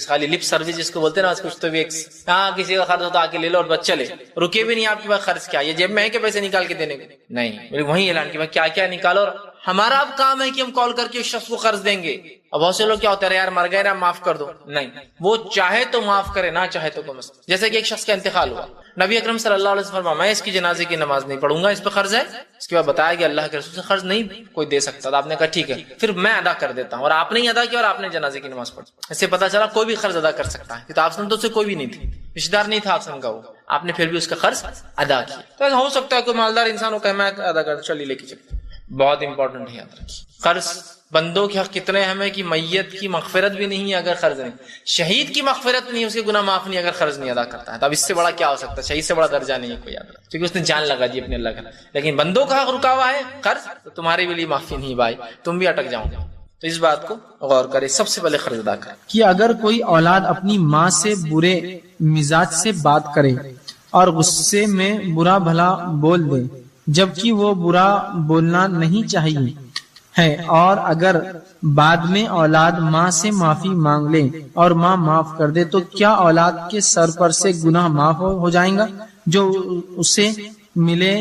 خالی لپ سروس جس کو بولتے ہیں نا, کچھ تو بھی ہاں کسی کا قرض ہوتا آ کے لے لو اور بس چلے, رکے بھی نہیں آپ کے پاس قرض کیا, یہ جیب میں ہے کہ پیسے نکال کے دینے کو نہیں, وہیں اعلان کیا کیا کیا نکالو. اور ہمارا اب کام ہے کہ ہم کال کر کے اس شخص کو قرض دیں گے, اب بہت سے لوگ کیا ہوتا ہے یار مر گئے نا معاف کر دو، نہیں، وہ چاہے تو معاف کرے، نہ چاہے تو کوئی مسئلہ۔ جیسے کہ ایک شخص کا انتقال ہوا، نبی اکرم صلی اللہ علیہ وسلم فرمایا میں اس کی جنازے کی نماز نہیں پڑھوں گا، اس پہ قرض ہے۔ اس کے بعد بتایا کہ اللہ کے رسول سے قرض نہیں کوئی دے سکتا، تو آپ نے کہا ٹھیک ہے پھر میں ادا کر دیتا ہوں، اور آپ نے ہی ادا کیا اور آپ نے جنازے کی نماز پڑھی۔ اس سے پتا چلا کوئی بھی قرض ادا کر سکتا ہے، تو آپ سے تو اسے کوئی بھی نہیں تھی، رشتہ دار نہیں تھا آپ سے کا، وہ آپ نے پھر بھی اس کا قرض ادا کیا۔ تو ہو سکتا ہے کوئی مالدار انسان ہو کہ میں ادا کر، چلیے لے کے چلتے۔ بہت امپورٹنٹ ہے، یاد رکھیے قرض بندوں کے حق کتنے اہم ہے کہ میت کی مغفرت بھی نہیں ہے اگر قرض نہیں، شہید کی مغفرت نہیں، اس کے گناہ معاف نہیں اگر قرض نہیں ادا کرتا ہے، تو اب اس سے بڑا کیا ہو سکتا ہے؟ شہید سے بڑا درجہ نہیں ہے کوئی، یاد رکھیں، کیونکہ اس نے جان لگا دی اپنے اللہ کا۔ لیکن بندوں کا حق رکا ہوا ہے قرض، تو تمہارے بھی لیے معافی نہیں بھائی، تم بھی اٹک جاؤ گے۔ تو اس بات کو غور کرے، سب سے پہلے قرض ادا کرے۔ کہ اگر کوئی اولاد اپنی ماں سے برے مزاج سے بات کرے اور غصے میں برا بھلا بول دے جبکہ وہ برا بولنا نہیں چاہیے ہے، اور اگر بعد میں اولاد ماں سے معافی مانگ لے اور ماں معاف کر دے تو کیا اولاد کے سر پر سے گناہ معاف ہو جائیں گا جو اسے ملے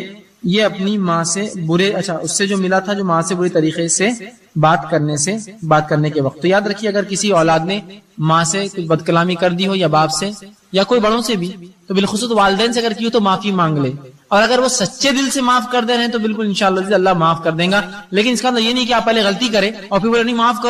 یہ اپنی ماں سے برے اس سے جو ملا تھا جو ماں سے برے طریقے سے بات کرنے کے وقت۔ تو یاد رکھیے اگر کسی اولاد نے ماں سے کچھ بد کلامی کر دی ہو یا باپ سے یا کوئی بڑوں سے بھی، تو بالخصوص والدین سے اگر کی ہو تو معافی مانگ لے، اور اگر وہ سچے دل سے معاف کر دے رہے ہیں تو بالکل انشاءاللہ اللہ معاف کر دیں گا۔ لیکن اس کا مطلب یہ نہیں کہ آپ پہلے غلطی کریں اور پھر بولے نہیں معاف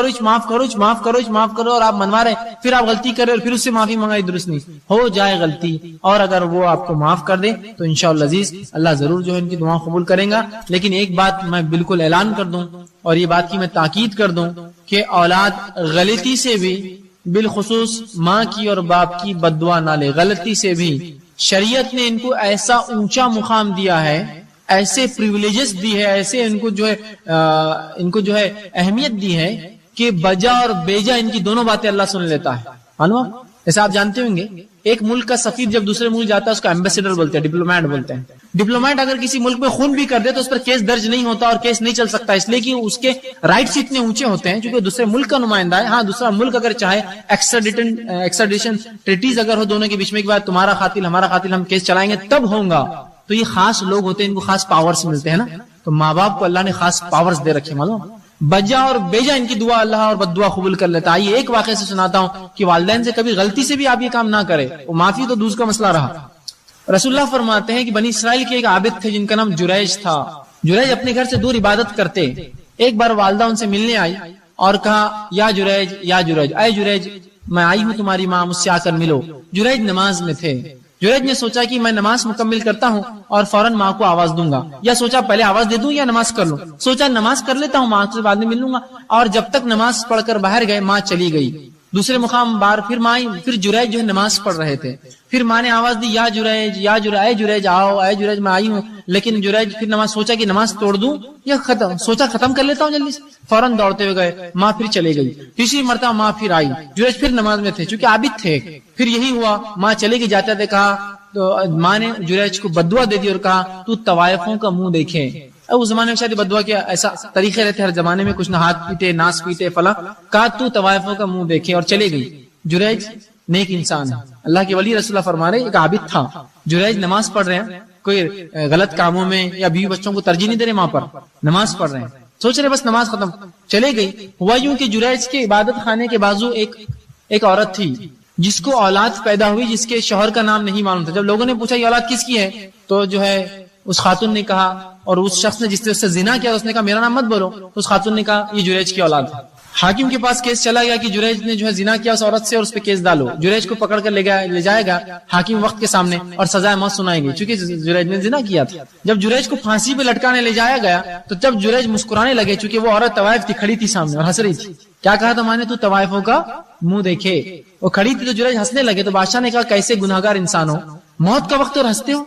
کرو اور آپ منوا رہے پھر آپ غلطی کریں اور پھر اس سے معافی منگائے، درست نہیں، ہو جائے غلطی اور اگر وہ آپ کو معاف کر دے تو انشاءاللہ عزیز اللہ ضرور جو ہے ان کی دعا قبول کریں گا۔ لیکن ایک بات میں بالکل اعلان کر دوں اور یہ بات کی میں تاکید کر دوں کہ اولاد غلطی سے بھی، بالخصوص ماں کی اور باپ کی بد دعا نہ لے، غلطی سے بھی شریعت نے ان کو ایسا اونچا مقام دیا ہے، ایسے پریویلیجز دی ہے، ایسے ان کو جو ہے اہمیت دی ہے کہ بجا اور بیجا ان کی دونوں باتیں اللہ سن لیتا ہے۔ معلوم جیسے آپ جانتے ہوں گے ایک ملک کا سفیر جب دوسرے ملک جاتا ہے اس کو ایمبیسیڈر بولتے ہیں، ڈپلومیٹ بولتے ہیں۔ ڈپلومیٹ اگر کسی ملک میں خون بھی کر دے تو اس پر کیس درج نہیں ہوتا اور کیس نہیں چل سکتا، اس لیے کہ اس کے رائٹس اتنے اونچے ہوتے ہیں چونکہ دوسرے ملک کا نمائندہ ہے۔ ہاں دوسرا ملک اگر چاہے ایکسٹریڈیشن ٹریٹیز اگر ہو دونوں کے بیچ میں کہ بعد تمہارا قاتل ہمارا قاتل ہم کیس چلائیں گے تب ہوگا، تو یہ خاص لوگ ہوتے ہیں، ان کو خاص پاورز ملتے ہیں نا۔ تو ماں باپ کو اللہ نے خاص پاورز دے رکھے، معلوم بجا اور بیجا ان کی دعا اللہ اور بد دعا قبول کر لیتا ہے۔ یہ ایک واقعے سے سناتا ہوں کہ والدین سے کبھی غلطی سے بھی آپ یہ کام نہ کرے، وہ معافی تو دوسرا مسئلہ رہا۔ رسول اللہ فرماتے ہیں کہ بنی اسرائیل کے ایک عابد تھے جن کا نام جریج تھا۔ جریج اپنے گھر سے دور عبادت کرتے، ایک بار والدہ ان سے ملنے آئی اور کہا یا جریج اے جریج میں آئی ہوں تمہاری ماں مجھ سے آ کر ملو۔ جریج نماز میں تھے۔ جریج نے سوچا کہ میں نماز مکمل کرتا ہوں اور فوراً ماں کو آواز دوں گا، یا سوچا پہلے آواز دے دوں یا نماز کر لوں، سوچا نماز کر لیتا ہوں ماں سے بعد میں مل لوں گا، اور جب تک نماز پڑھ کر باہر گئے ماں چلی گئی۔ دوسرے مقام بار پھر ماں آئی، پھر جریج جو ہے نماز پڑھ رہے تھے، پھر ماں نے آواز دی یا جریج اے جریج آؤ، اے جریج میں آئی ہوں، لیکن جریج پھر نماز سوچا کہ نماز توڑ دوں یا ختم کر لیتا ہوں جلدی سے، فوراً دوڑتے ہوئے گئے، ماں پھر چلے گئی۔ تیسری مرتبہ ماں پھر آئی، جریج پھر نماز میں تھے چونکہ عابد تھے، پھر یہی ہوا، ماں چلے گئی، جاتے تھے کہا تو ماں نے جریج کو بددعا دے دی اور کہا تو طوائفوں کا منہ دیکھے۔ اب اس زمانے میں شاید بددعا کیا ایسا طریقے رہتے ہر زمانے میں، کچھ نہ ہاتھ پیٹے ناس پیٹے فلاں، کہا تو طوائفوں کا منہ دیکھے اور چلے گئی۔ جریج نیک انسان ہے، اللہ کے ولی رسول اللہ فرما رہے ایک عابد تھا، جریج نماز پڑھ رہے ہیں، کوئی غلط کاموں میں یا بیوی بچوں کو ترجیح نہیں دے رہے، ماں پر نماز پڑھ رہے ہیں، سوچ رہے بس نماز ختم، چلے گئی۔ ہوا یوں کہ جریج کے عبادت خانے کے بازو ایک عورت تھی جس کو اولاد پیدا ہوئی جس کے شوہر کا نام نہیں معلوم تھا۔ جب لوگوں نے پوچھا یہ اولاد کس کی ہے تو جو ہے اس خاتون نے کہا، اور اس شخص نے جس نے اس سے زنا کیا اس نے کہا میرا نام مت بولو، اس خاتون نے کہا یہ جریج کی اولاد ہے۔ حاکم کے پاس کیس چلا گیا کہ جریج نے جو ہے زنا کیا اس عورت سے اور اس پہ کیس ڈالو۔ جریج کو پکڑ کر لے جائے گا حاکم وقت کے سامنے اور سزائے موت سنائے گی چونکہ جریج نے زنا کیا تھا۔ جب جریج کو پھانسی پہ لٹکانے لے جایا گیا تو جب جریج مسکرانے لگے چونکہ وہ عورت طوائف تھی، کھڑی تھی سامنے اور ہنس رہی تھی، کیا کہا تھا ماں نے تو طوائفوں کا منہ دیکھے، وہ کھڑی تھی تو جریج ہنسنے لگے تو بادشاہ نے کہا کیسے گناہگار انسان ہو، موت کا وقت اور ہنستے ہو؟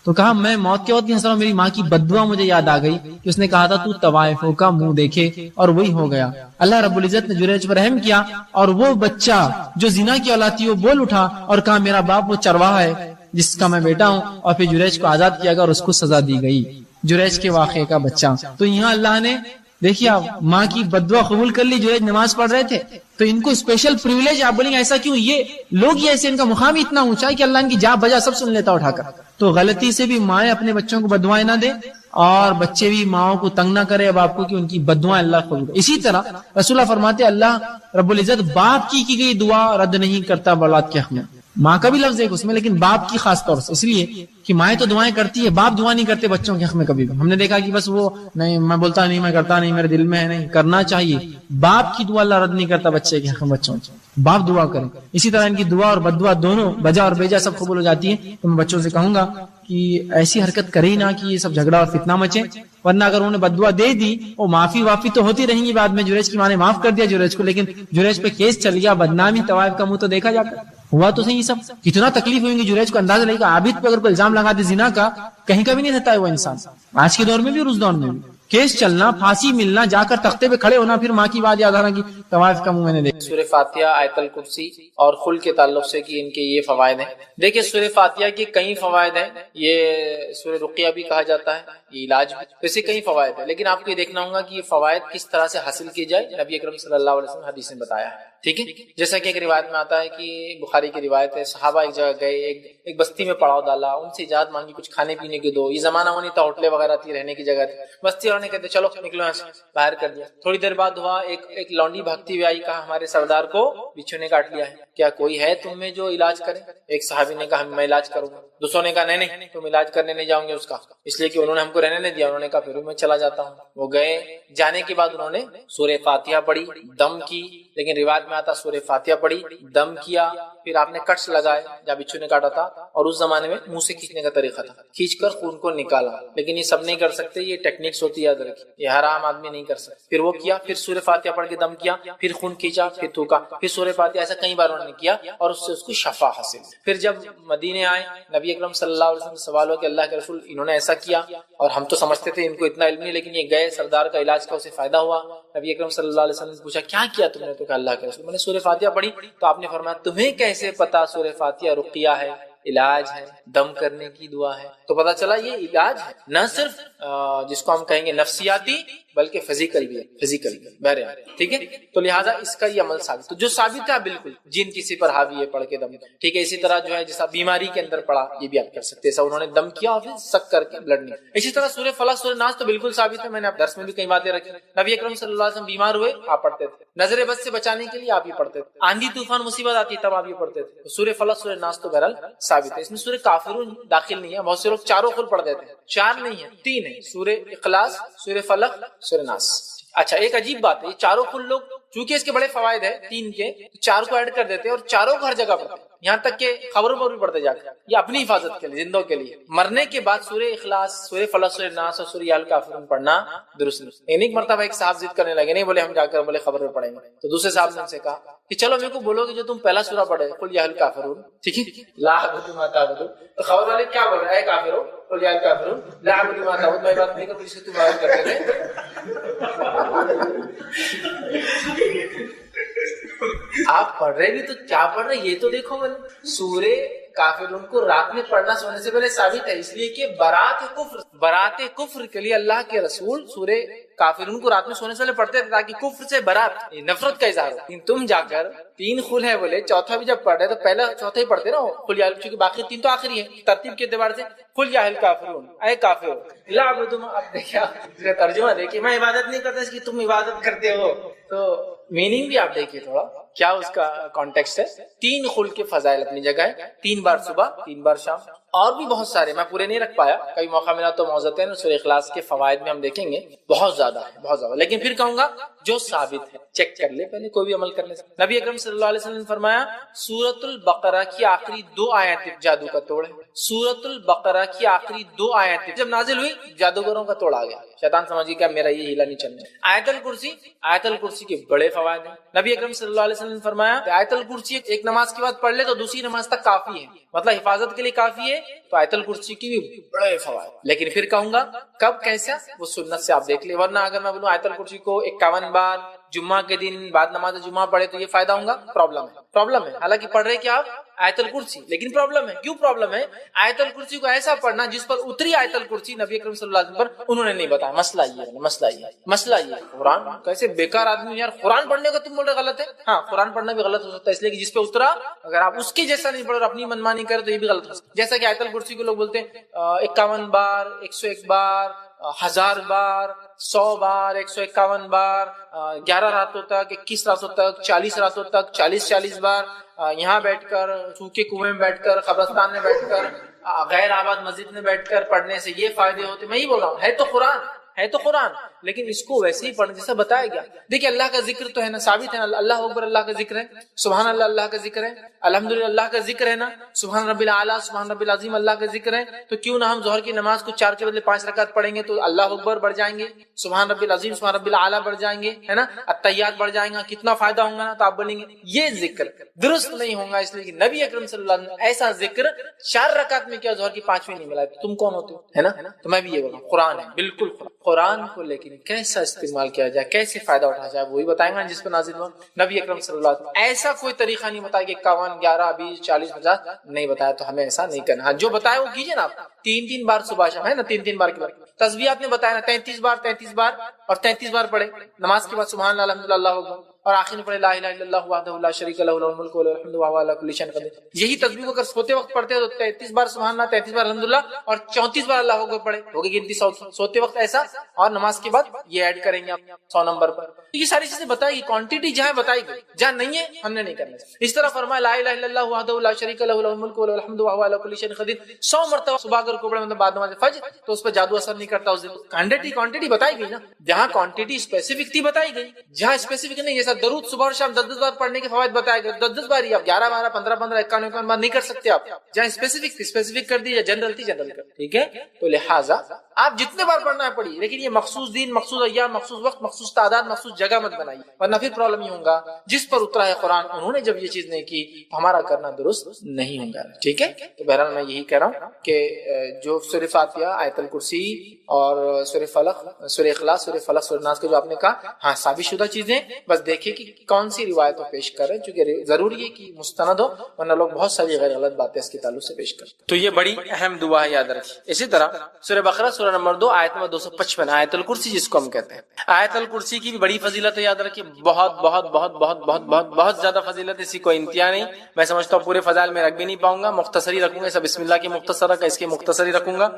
تو کہا میں موت کے وقت نہیں ہنس رہا ہوں، میری ماں کی بددعا مجھے یاد آ گئی کہ اس نے کہا تھا تو طوائفوں کا منہ دیکھے، اور وہی ہو گیا۔ اللہ رب العزت نے جریج پر رحم کیا اور وہ بچہ جو زنا کی اولاد تھی وہ بول اٹھا اور کہا میرا باپ وہ چرواہا ہے جس کا میں بیٹا ہوں، اور پھر جریج کو آزاد کیا گیا اور اس کو سزا دی گئی، جریج کے واقعے کا بچہ۔ تو یہاں اللہ نے دیکھیے آپ ماں کی بددعا قبول کر لی، جریج نماز پڑھ رہے تھے تو ان کو اسپیشل پریویلیج۔ آپ بولیں گے ایسا کیوں؟ یہ لوگ ہی ایسے، ان کا مقام اتنا اونچا ہے کہ اللہ ان کی جا بجا سب سن لیتا اٹھا کر۔ تو غلطی سے بھی مائیں اپنے بچوں کو بدوائیں نہ دے اور بچے بھی ماؤں کو تنگ نہ کرے باپ کو کہ ان کی بدوائیں اللہ قبول کرے. اسی طرح رسول اللہ فرماتے اللہ رب العزت باپ کی گئی دعا رد نہیں کرتا اولاد کے حق میں. ماں کا بھی لفظ ہے اس میں لیکن باپ کی خاص طور سے، اس لیے کہ مائیں تو دعائیں کرتی ہے، باپ دعا نہیں کرتے بچوں کے حق میں کبھی بھی. ہم نے دیکھا کہ بس وہ نہیں میں بولتا نہیں، میں کرتا نہیں، میرے دل میں ہے نہیں، کرنا چاہیے. باپ کی دعا اللہ رد نہیں کرتا بچے کے حق میں، بچوں کی باپ دعا کریں. اسی طرح ان کی دعا اور بددعا دونوں بجا اور بیجا سب قبول ہو جاتی ہے. تو میں بچوں سے کہوں گا کہ ایسی حرکت کرے ہی نہ کہ یہ سب جھگڑا اور فتنہ مچے، ورنہ اگر انہوں نے بددعا دے دی وہ معافی وافی تو ہوتی رہیں گی بعد میں. جریج کی ماں نے معاف کر دیا جریج کو، لیکن جریج پہ کیس چل گیا، بدنامی طوائف کا منہ تو دیکھا جا کر ہوا تو صحیح. سب کتنا تکلیف ہوئیں گی جریج کو اندازہ لگے گا. عابد پہ اگر کوئی الزام لگا دے زنا کا کہیں کا بھی نہیں رہتا ہے وہ انسان، آج کے دور میں بھی اور اس دور میں بھی. کیس چلنا، پھانسی ملنا، جا کر تختے پہ کھڑے ہونا، پھر ماں کی بات یاد آنا کی طوائف کا منہ میں نے دیکھا. سورہ فاتحہ، آیت الکرسی اور خل کے تعلق سے کہ ان کے یہ فوائد ہیں. دیکھیں سورہ فاتحہ کے کئی فوائد ہیں. یہ سورہ رقیہ بھی کہا جاتا ہے، یہ علاج بھی، ویسے کئی فوائد ہیں. لیکن آپ کو یہ دیکھنا ہوگا کہ یہ فوائد کس طرح سے حاصل کیے جائے. نبی اکرم صلی اللہ علیہ وسلم حدیث میں بتایا ہے. ٹھیک ہے، جیسا کہ ایک روایت میں آتا ہے کہ بخاری کی روایت ہے، صحابہ ایک جگہ گئے، ایک بستی میں پڑاؤ ڈالا، ان سے اجازت مانگی کچھ کھانے پینے کے دو. یہ زمانہ وہ نہیں تھا ہوٹلیں وغیرہ تھی، رہنے کی جگہ تھی. بستی والوں نے کہتے چلو نکلو یہاں سے، باہر کر دیا. تھوڑی دیر بعد ہوا ایک لونڈی بھاگتی ہوئی آئی، کہا ہمارے سردار کو بچھو نے کاٹ لیا ہے، کیا کوئی ہے تم میں جو علاج کرے؟ ایک صحابی نے کہا میں علاج کروں گا. دوسروں نے کہا نہیں تم علاج کرنے نہیں جاؤں گے اس کا، اس لیے کہ انہوں نے ہم کو رہنے نہیں دیا. انہوں نے کہا پھر میں چلا جاتا ہوں. وہ گئے، جانے کے بعد انہوں نے سورہ فاتحہ پڑھی، دم کی. لیکن روایت میں آتا سورہ فاتحہ پڑھی، دم کیا، پھر آپ نے کٹس لگائے جب بچھو نے کاٹا تھا. اور اس زمانے میں منہ سے کھینچنے کا طریقہ تھا، کھینچ کر خون کو نکالا. لیکن یہ سب نہیں کر سکتے، یہ ٹیکنیکس ہوتی ہے، یاد رکھیے، یہ ہر عام آدمی نہیں کر سکتا. پھر وہ کیا، پھر سورہ فاتحہ پڑھ کے دم کیا، پھر خون کھینچا، پھر تھوکا، پھر سورہ فاتحہ. ایسا کئی بار انہوں نے کیا اور اس سے اس کو شفا حاصل. پھر جب مدینے آئے، نبی اکرم صلی اللہ علیہ وسلم سے سوال ہو کہ اللہ کے رسول انہوں نے ایسا کیا، اور ہم تو سمجھتے تھے ان کو اتنا علم نہیں، لیکن یہ گئے سردار کا علاج کا اسے فائدہ ہوا. نبی اکرم صلی اللہ علیہ وسلم نے پوچھا کیا کیا تم نے؟ تو کہا اللہ کے رسول میں نے سورہ فاتحہ پڑھی. تو آپ نے فرمایا تمہیں کیسے پتا سورہ فاتحہ رقیہ ہے، علاج ہے، دم کرنے کی دعا ہے؟ تو پتا چلا یہ علاج ہے، نہ صرف جس کو ہم کہیں گے نفسیاتی بلکہ فزیکل بھی ہے، فزیکل بھی بہرحال. ٹھیک ہے، تو لہٰذا اس کا یہ عمل ثابت. تو جو ثابت ہے بالکل جن کسی پر حاوی ہے پڑھ کے دم. ٹھیک ہے، اسی طرح جو ہے جیسا بیماری کے اندر پڑا یہ بھی آپ کر سکتے ہیں. انہوں نے دم کیا اور پھر سک کر کے بلڈ نہیں. اسی طرح سورہ فلق سورہ ناس تو بالکل ثابت ہے، میں نے آپ درس میں بھی کئی باتیں رکھی. نبی اکرم صلی اللہ علیہ وسلم بیمار ہوئے آپ پڑھتے تھے، نظر بد سے بچانے کے لیے آپ یہ پڑھتے تھے، آندھی طوفان مصیبت آتی تب آپ یہ پڑھتے تھے. سورہ فلق سورہ ناس تو بہرحال ثابت ہے. اس میں سورہ کافرون داخل نہیں ہے. بہت سے لوگ چاروں خل پڑھ دیتے ہیں، چار نہیں ہے، تین ہے، سورہ اخلاص، سورہ فلق، سورہ ناس. اچھا ایک عجیب بات ہے، یہ چاروں کل لوگ چونکہ اس کے بڑے فوائد ہیں تین کے، چار کو ایڈ کر دیتے ہیں اور چاروں کو ہر جگہ پڑھتے ہیں، یہاں تک کہ خبروں پر بھی پڑھتے جا کر. یہ اپنی حفاظت کے لیے، زندوں کے لیے. مرنے کے بعد سورہ اخلاص، سورہ فلق، سورہ ناس اور سورہ الکافرون پڑھنا درست نہیں. ایک مرتبہ ایک صاحب ضد کرنے لگے، نہیں بولے ہم جا کر بولے خبر میں پڑھیں گے. تو دوسرے صاحب نے ان سے کہا کہ چلو میرے کو بولو کہ جو تم پہلا سورہ پڑھے قل یا الکافرون، ٹھیک ہے، لا اعبد ما تعبدون. تو خبر والے کیا بول رہے ہیں؟ اے کافرو قل یا الکافرون لا اعبد ما تعبدون، میں بات نہیں کرتا، تم عبادت کرتے تھے. آپ پڑھ رہے بھی تو کیا پڑھ رہے یہ تو دیکھو. بولے سورہ کافرون کو رات میں پڑھنا سونے سے پہلے ثابت ہے، اس لیے کہ برات کفر کے لیے اللہ کے رسول سورہ کافرون کو رات میں سونے سے پہلے پڑھتے تھے تاکہ کفر سے برات، نفرت کا اظہار ہو. تم جا کر تین خل ہے بولے، چوتھا بھی جب پڑھ رہے تو پہلا چوتھا ہی پڑھتے نا قل یا، کیونکہ باقی تین تو آخری ہے ترتیب کے اعتبار سے. قل یا الکافرون، اے کافر، لا اعبد ما، اب دیکھیں ترجمہ دیکھیے، میں عبادت نہیں کرتا اس کی تم عبادت کرتے ہو. تو میننگ بھی آپ دیکھیے تھوڑا کیا اس کا کانٹیکسٹ ہے. تین خل کے فضائل اپنی جگہ ہے، 3 بار صبح 3 بار شام، اور بھی بہت سارے میں پورے نہیں رکھ پایا، کبھی موقع ملا تو موزتین سورہ اخلاص کے فوائد میں ہم دیکھیں گے. بہت زیادہ ہے، بہت زیادہ. لیکن پھر کہوں گا جو ثابت ہے چیک کر لے پہلے، کوئی بھی عمل کرنے سے. نبی اکرم صلی اللہ علیہ وسلم نے فرمایا سورۃ البقرہ کی آخری 2 آیتیں جادو کا توڑ ہے. سورۃ البقرہ کی آخری 2 آیتیں جب نازل ہوئی جادوگروں کا توڑ آ گیا. شیطان سمجھ گیا میرا یہ ہیلا نہیں چلنا. آیت الکرسی کے بڑے فوائد ہیں. نبی اکرم صلی اللہ علیہ وسلم نے فرمایا آیت الکرسی ایک نماز کے بعد پڑھ لے تو دوسری نماز تک کافی ہے، مطلب حفاظت کے لیے کافی ہے. تو آیت الکرسی کی بھی بڑے فوائد. لیکن پھر کہوں گا کب کیسا وہ سنت سے آپ دیکھ لیں، ورنہ اگر میں بولوں آیت الکرسی کو 51 بار جمعہ کے دن بعد نماز جمعہ پڑھے تو یہ فائدہ ہوگا، پرابلم ہے. حالانکہ پڑھ رہے کیا آپ آیت الکرسی. لیکن پرابلم ہے. کیوں پرابلم ہے؟ آیت الکرسی کو ایسا پڑھنا جس پر اتری آیت الکرسی نبی اکرم صلی اللہ علیہ وسلم پر انہوں نے نہیں بتایا. مسئلہ یہ قرآن کیسے بیکار آدمی یار قرآن پڑھنے کا تم بول رہے غلط ہے. ہاں قرآن پڑھنا بھی غلط ہو سکتا ہے اس لیے کہ جس پہ اترا اگر آپ اس کے جیسا نہیں پڑھو اور اپنی منمانی کرے تو یہ بھی غلط ہو سکتا ہے. جیسا کہ آیت الکرسی کو لوگ بولتے ہیں 51 بار 101 بار 1000 بار 100 بار 151 بار 11 راتوں تک 21 راتوں تک 40 راتوں تک 40 بار یہاں بیٹھ کر سوکھے کنویں میں بیٹھ کر قبرستان میں بیٹھ کر غیر آباد مسجد میں بیٹھ کر پڑھنے سے یہ فائدے ہوتے. میں یہ بول رہا ہوں ہے تو قرآن لیکن اس کو ویسے ہی پڑھنے جیسا بتایا گیا. دیکھیں اللہ کا ذکر تو ہے نا, ثابت ہے نا, اللہ اکبر اللہ کا ذکر ہے, سبحان اللہ اللہ کا ذکر ہے, الحمدللہ اللہ کا ذکر ہے نا, سبحان ربی الاعلیٰ سبحان ربی العظیم اللہ کا ذکر ہے. تو کیوں نہ ہم ظہر کی نماز کو 4 کے بدلے 5 رکعت پڑھیں گے تو اللہ اکبر بڑھ جائیں گے, سبحان ربی العظیم سبحان ربی الاعلیٰ بڑھ جائیں گے, ہے نا, التحیات بڑھ جائیں گا, کتنا فائدہ ہوگا نا. تو آپ بولیں گے یہ ذکر درست نہیں ہوگا اس لیے کہ نبی اکرم صلی اللہ علیہ وسلم ایسا ذکر 4 رکعت میں کیا ظہر کی 5ویں نہیں ملا. تم کون ہوتے ہو, ہے نا. تو میں بھی یہ بول رہا ہوں قرآن ہے, بالکل قرآن کو لیکن کیسا استعمال کیا جائے, کیسے فائدہ اٹھایا جائے وہی بتائیں گا جس پر نازل ہو. نبی اکرم صلی اللہ علیہ وسلم ایسا کوئی طریقہ نہیں بتایا کہ 51 11 20 40 50 نہیں بتایا, تو ہمیں ایسا نہیں کرنا. جو بتایا وہ کیجیے نا آپ. 3 بار صبح شام ہے نا, 3 بار کے بعد تسبیحات نے بتایا نا 33 بار اور 33 بار پڑھے نماز کے بعد سبحان اللہ الحمدللہ اللہ اکبر, اور آخر میں پڑھے لا الہ الا اللہ وحدہ لا شریک لہ لہ الملک وله الحمد وهو على كل شيء قدیر. یہی تسبیح کو اگر سوتے وقت پڑھتے ہو تو 33 بار سبحان اللہ 33 بار الحمدللہ اور 34 بار اللہ اکبر پڑھے, ہوگی گنتی 100 سوتے وقت ایسا, اور نماز کے بعد یہ ایڈ کریں گے آپ 100 نمبر پر. یہ ساری چیزیں بتائی گی, کوانٹٹی جہاں بتائی گئی, جہاں نہیں ہے ہم نے نہیں کرنا. اس طرح فرمایا لا الہ الا اللہ وحدہ لا شریک لہ لہ الملک وله الحمد وهو على كل شيء قدیر 100 مرتبہ صبح اگر کو پڑھے مطلب بعد نماز فجر, تو اس پر جادو اثر نہیں کرتا. اس دن کوانٹٹی بتائی گئی نا, جہاں کوانٹٹی اسپیسیفک تھی بتائی گئی, جہاں اسپیسیفک نہیں جیسا درود صبح اور شام 10 بار پڑھنے کے فوائد بتائے گئے, 10 بار ہی, آپ 11 12 15 15 51 بار نہیں کر سکتے آپ. جہاں اسپیسیفک کر دی, جنرل تھی جنرل کر, ٹھیک ہے. تو لہٰذا آپ جتنے بار پڑھنا ہے پڑھیے, لیکن یہ مخصوص دن مخصوص ایام مخصوص وقت مخصوص تعداد مخصوص جگہ مت بنائیے, ورنہ پھر پرابلم ہی ہوگا. جس پر اترا ہے قرآن انہوں نے جب یہ چیز نہیں کی تو ہمارا کرنا درست نہیں ہوگا, ٹھیک ہے. تو بہرحال میں یہی کہہ رہا ہوں کہ جو سورہ فاتحہ آیت الکرسی اور سورہ فلق سورہ اخلاص سورہ فلق سورہ ناس کے جو آپ نے کہا, ہاں ثابت شدہ چیزیں, بس دیکھیں کہ کون سی روایت پیش کر رہے ہیں, چونکہ ضروری ہے کہ مستند ہو, ورنہ لوگ بہت ساری غیر غلط باتیں اس کے تعلق سے پیش کرتے ہیں. تو یہ بڑی اہم دعا ہے, یاد رکھیے. اسی طرح سورہ بقرہ سورہ نمبر 2 آیت نمبر 255 آیت الکرسی جس کو ہم کہتے ہیں, آیت الکرسی کی بھی بڑی فضیلت ہے, یاد رکھیے. بہت بہت بہت بہت بہت بہت بہت زیادہ فضیلت, اسی کوئی انتہا نہیں. میں سمجھتا ہوں پورے فضائل میں رکھ بھی نہیں پاؤں گا, مختصری رکھوں گا. سب بسم اللہ کی مختصر رکھا, اس کی مختصری رکھوں گا.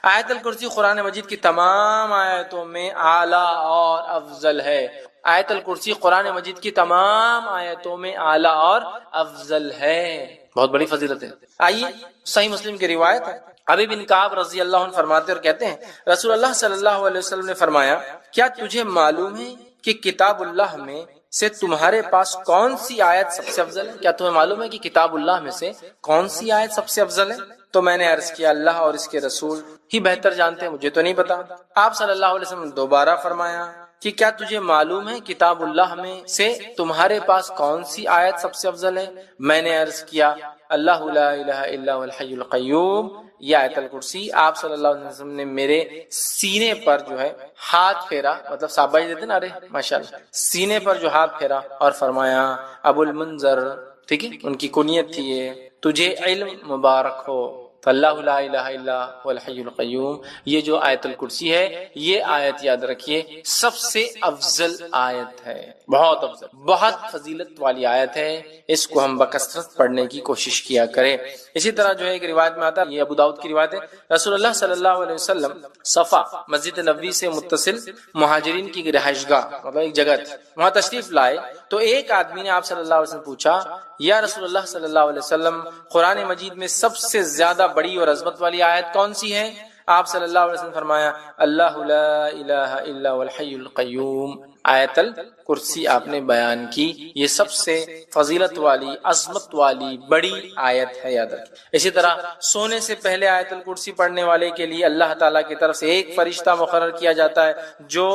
آیت الکرسی قرآن مجید کی تمام آیتوں میں اعلیٰ اور افضل ہے. آیت الکرسی قرآن مجید کی تمام آیتوں میں اعلیٰ اور افضل ہے, بہت بڑی فضیلت ہے. آئیے صحیح مسلم کی روایت ہے, ابی بن کعب رضی اللہ عنہ فرماتے اور کہتے ہیں رسول اللہ صلی اللہ علیہ وسلم نے فرمایا, کیا تجھے معلوم ہے کہ کتاب اللہ میں سے تمہارے پاس کون سی آیت سب سے افضل ہے؟ کیا تمہیں معلوم ہے کہ کتاب اللہ میں سے کون سی آیت سب سے افضل ہے؟ تو میں نے عرض کیا اللہ اور اس کے رسول ہی بہتر جانتے ہیں, مجھے تو نہیں پتا. آپ صلی اللہ علیہ وسلم دوبارہ فرمایا کہ کیا تجھے معلوم ہے کتاب اللہ میں سے تمہارے پاس کون سی آیت سب سے افضل ہے؟ میں نے عرض کیا اللہ لا الہ الا هو الحی القیوم, یہ آیت الکرسی. آپ صلی اللہ علیہ وسلم نے میرے سینے پر جو ہے ہاتھ پھیرا, مطلب صحابہ دیتے نا, ارے ماشاءاللہ, سینے پر جو ہاتھ پھیرا اور فرمایا ابو المنذر, ٹھیک ہے, ان کی کنیت تھی یہ, تجھے علم مبارک ہو. تو اللہ لا الہ الا هو الحی القیوم, یہ جو آیت الکرسی ہے یہ آیت یاد رکھیے سب سے افضل آیت ہے, بہت افضل, بہت فضیلت والی آیت ہے. اس کو ہم بکثرت پڑھنے کی کوشش کیا کریں. اسی طرح جو ہے ایک روایت میں آتا ہے, یہ ابو داؤد کی روایت ہے, رسول اللہ صلی اللہ علیہ وسلم صفا مسجد نبوی سے متصل مہاجرین کی رہائش گاہ, مطلب ایک جگہ تھی, وہاں تشریف لائے. تو ایک آدمی نے آپ صلی اللہ علیہ وسلم پوچھا, یا رسول اللہ صلی اللہ علیہ وسلم قرآن مجید میں سب سے زیادہ بڑی اور عظمت والی آیت کون سی ہے؟ آپ صلی اللہ علیہ وسلم فرمایا اللہ لا الہ الا هو الحی القیوم. آیت الکرسی آپ نے بیان کی, یہ سب سے فضیلت والی عظمت والی بڑی آیت ہے, یاد رکھیں. اسی طرح سونے سے پہلے آیت الکرسی پڑھنے والے کے لیے اللہ تعالیٰ کی طرف سے ایک فرشتہ مقرر کیا جاتا ہے جو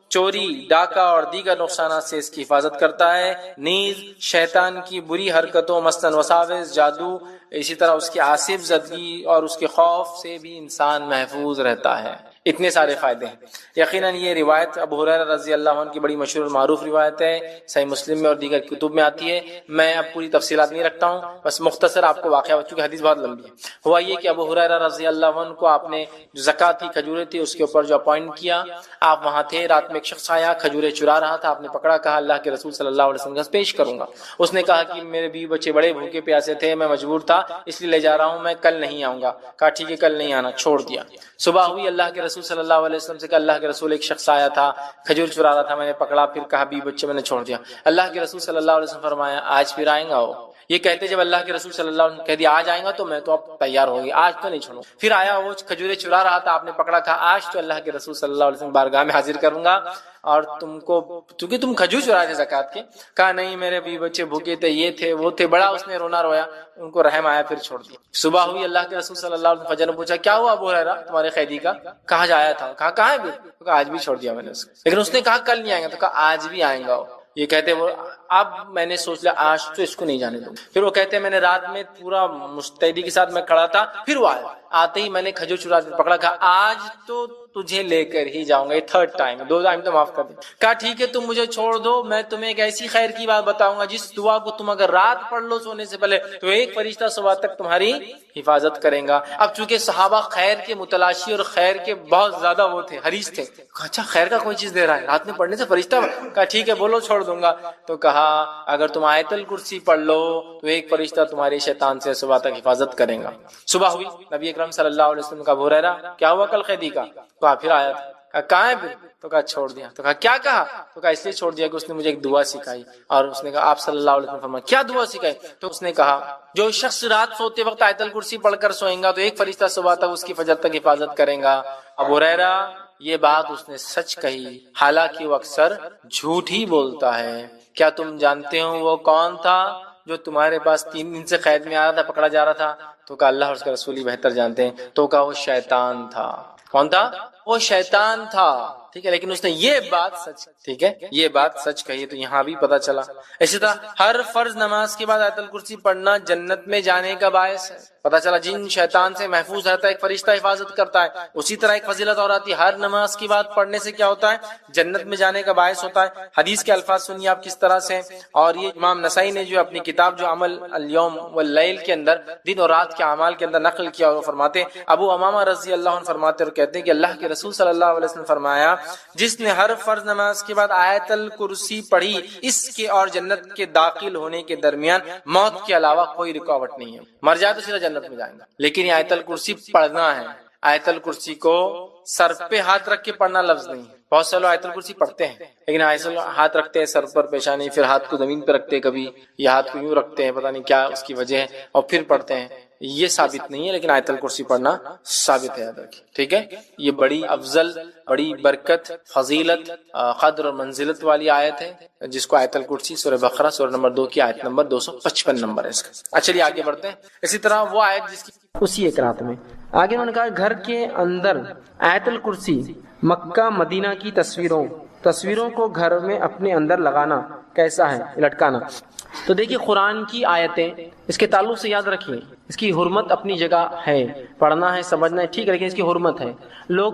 چوری, ڈاکہ اور دیگر نقصانات سے اس کی حفاظت کرتا ہے. نیز شیطان کی بری حرکتوں مثلاً وساوس, جادو, اسی طرح اس کی آصف زدگی اور اس کے خوف سے بھی انسان محفوظ رہتا ہے. اتنے سارے فائدے ہیں۔ یقیناً یہ روایت ابو ہریرہ رضی اللہ عنہ کی بڑی مشہور اور معروف روایت ہے، صحیح مسلم میں اور دیگر کتب میں آتی ہے۔ میں اب پوری تفصیلات نہیں رکھتا ہوں، بس مختصر آپ کو واقعہ، چونکہ حدیث بہت لمبی ہے۔ ہوا یہ کہ ابو ہریرہ رضی اللہ عنہ کو آپ نے جو زکوٰۃ کی کھجوریں تھی اس کے اوپر جو اپوائنٹ کیا، آپ وہاں تھے، رات میں ایک شخص آیا کھجوریں چرا رہا تھا، آپ نے پکڑا، کہا اللہ کے رسول صلی اللہ علیہ وسلم کا پیش کروں گا۔ اس نے کہا کہ میرے بیوی بچے بڑے بھوکے پیاسے تھے، میں مجبور تھا اس لیے لے جا رہا ہوں، میں کل نہیں آؤں گا۔ کہا ٹھیک ہے کل نہیں آنا، چھوڑ دیا۔ صبح ہوئی، اللہ کے رسول صلی اللہ علیہ وسلم سے کہا اللہ کے رسول ایک شخص آیا تھا کھجور چرا رہا تھا، میں نے پکڑا، پھر کہا بیوی بچے میں نے چھوڑ دیا۔ اللہ کے رسول صلی اللہ علیہ وسلم فرمایا آج پھر آئیں گا وہ؟ یہ کہتے جب اللہ کے رسول صلی اللہ علیہ وسلم کہہ دیا آج آئیں گا تو میں تو اب تیار ہو گئی، آج تو نہیں چھوڑوں۔ پھر آیا وہ کھجوریں چرا رہا تھا، آپ نے پکڑا، کہا آج تو اللہ کے رسول صلی اللہ علیہ وسلم بارگاہ میں حاضر کروں گا اور تم کو، چونکہ تم کھجور چرا تھے زکوٰۃ کے۔ کہا نہیں میرے بیوی بچے بھوکے تھے، یہ تھے وہ تھے، بڑا اس نے رونا رویا، ان کو رحم آیا، پھر چھوڑ دیا۔ صبح ہوئی، اللہ کے رسول صلی اللہ علیہ وسلم فجر میں پوچھا کیا ہوا ابو ہریرہ تمہارے قیدی کا؟ کہاں جایا تھا؟ کہا کہاں ہے؟ کہا آج بھی چھوڑ دیا میں نے اس کو۔ لیکن اس نے کہا کل نہیں آئیں گا، تو کہا آج بھی آئیں گا۔ یہ کہتے وہ اب میں نے سوچ لیا آج تو اس کو نہیں جانے دوں۔ پھر وہ کہتے میں نے رات میں پورا مستعدی کے ساتھ میں کھڑا تھا، پھر وہ آیا، آتے ہی میں نے کھجور چرا پکڑا، کہا آج تو تجھے لے کر ہی جاؤں گا، یہ تھرڈ ٹائم، 2 ٹائم تو معاف کر دیں۔ کہا ٹھیک ہے تم مجھے چھوڑ دو، میں تمہیں ایک ایسی خیر کی بات بتاؤں گا جس دعا کو تم اگر رات پڑھ لو سونے سے پہلے تو ایک فرشتہ صبح تک تمہاری حفاظت کرے گا۔ اب چونکہ صحابہ خیر کے متلاشی اور خیر کے بہت زیادہ وہ تھے، حریص تھے، کہا اچھا خیر کا کوئی چیز دے رہا ہے رات میں پڑھنے سے فرشتہ؟ کہا ٹھیک ہے بولو چھوڑ دوں گا۔ تو کہا اگر تم آیت الکرسی پڑھ لو تو ایک فرشتہ تمہارے شیطان سے صبح تک حفاظت کرے گا۔ صبح ہوئی، نبی اکرم صلی اللہ علیہ وسلم کا ابو ہریرہ کیا ہوا کل قیدی کا؟ کہا پھر آیا تھا۔ کہا کہاں ہے پھر؟ تو کہا چھوڑ دیا۔ تو کہا کیا کہا؟ تو کہا اس لیے چھوڑ دیا کہ اس نے مجھے ایک دعا سکھائی، اور اس نے کہا آپ صلی اللہ علیہ وسلم فرمایا کیا دعا سکھائی؟ تو اس نے کہا جو شخص رات سوتے وقت آیت الکرسی پڑھ کر سوئے گا تو ایک فرشتہ صبح تک اس کی فجر تک حفاظت کرے گا۔ ابو ہریرہ یہ بات اس نے سچ کہی، حالانکہ وہ اکثر جھوٹ ہی بولتا ہے۔ کیا تم جانتے ہو وہ کون تھا جو تمہارے پاس 3 دن سے قید میں آ رہا تھا، پکڑا جا رہا تھا؟ تو کہا اللہ اور اس کا رسول ہی بہتر جانتے ہیں۔ تو کہا وہ شیطان تھا۔ کون تھا؟ وہ شیطان تھا، ٹھیک ہے، لیکن اس نے یہ بات سچ، ٹھیک ہے، یہ بات سچ کہی، تو یہاں بھی پتہ چلا۔ اسی طرح ہر فرض نماز کے بعد آیت الکرسی پڑھنا جنت میں جانے کا باعث ہے۔ پتہ چلا جن شیطان سے محفوظ رہتا ہے ایک فرشتہ حفاظت کرتا ہے۔ اسی طرح ایک فضیلت اور آتی ہے، ہر نماز کی بعد پڑھنے سے کیا ہوتا ہے؟ جنت میں جانے کا باعث ہوتا ہے۔ حدیث کے الفاظ سنیے آپ کس طرح سے، اور یہ امام نسائی نے جو اپنی کتاب جو عمل الیوم واللیل کے اندر دن اور رات کے اعمال کے اندر نقل کیا، اور فرماتے ابو امامہ رضی اللہ عنہ فرماتے اور کہتے ہیں کہ اللہ کے رسول صلی اللہ علیہ وسلم فرمایا جس نے ہر فرض نماز کے بعد آیت الکرسی پڑھی اس کے اور جنت کے داخل ہونے کے درمیان موت کے علاوہ کوئی رکاوٹ نہیں ہے، مر جائے تو سیدھا جنت میں جائیں گا۔ لیکن یہ آیت الکرسی پڑھنا ہے، آیت الکرسی کو سر پہ ہاتھ رکھ کے پڑھنا لفظ نہیں ہے۔ بہت سے لوگ آیت الکرسی پڑھتے ہیں لیکن ہاتھ رکھتے ہیں سر پر، پیشانی، پھر ہاتھ کو زمین پہ رکھتے ہیں، کبھی یہ ہاتھ کو یوں رکھتے ہیں، پتہ نہیں کیا اس کی وجہ ہے، اور پھر پڑھتے ہیں۔ یہ ثابت نہیں ہے، لیکن آیت الکرسی پڑھنا ثابت ہے، یاد رکھیں، ٹھیک ہے۔ یہ بڑی افضل، بڑی برکت، فضیلت، قدر اور منزلت والی آیت ہے، جس کو آیت الکرسی سورہ بقرہ سورہ نمبر 2 کی آیت نمبر 255 نمبر ہے اس کا۔ چلیے آگے بڑھتے ہیں۔ اسی طرح وہ آیت جس کی اسی ایک رات میں آگے انہوں نے کہا گھر کے اندر آیت الکرسی، مکہ مدینہ کی تصویروں کو گھر میں اپنے اندر لگانا کیسا ہے، لٹکانا؟ تو دیکھیے قرآن کی آیتیں، اس کے تعلق سے یاد رکھیے اس کی حرمت اپنی جگہ ہے، پڑھنا ہے سمجھنا ہے ٹھیک ہے، لیکن اس کی حرمت ہے۔ لوگ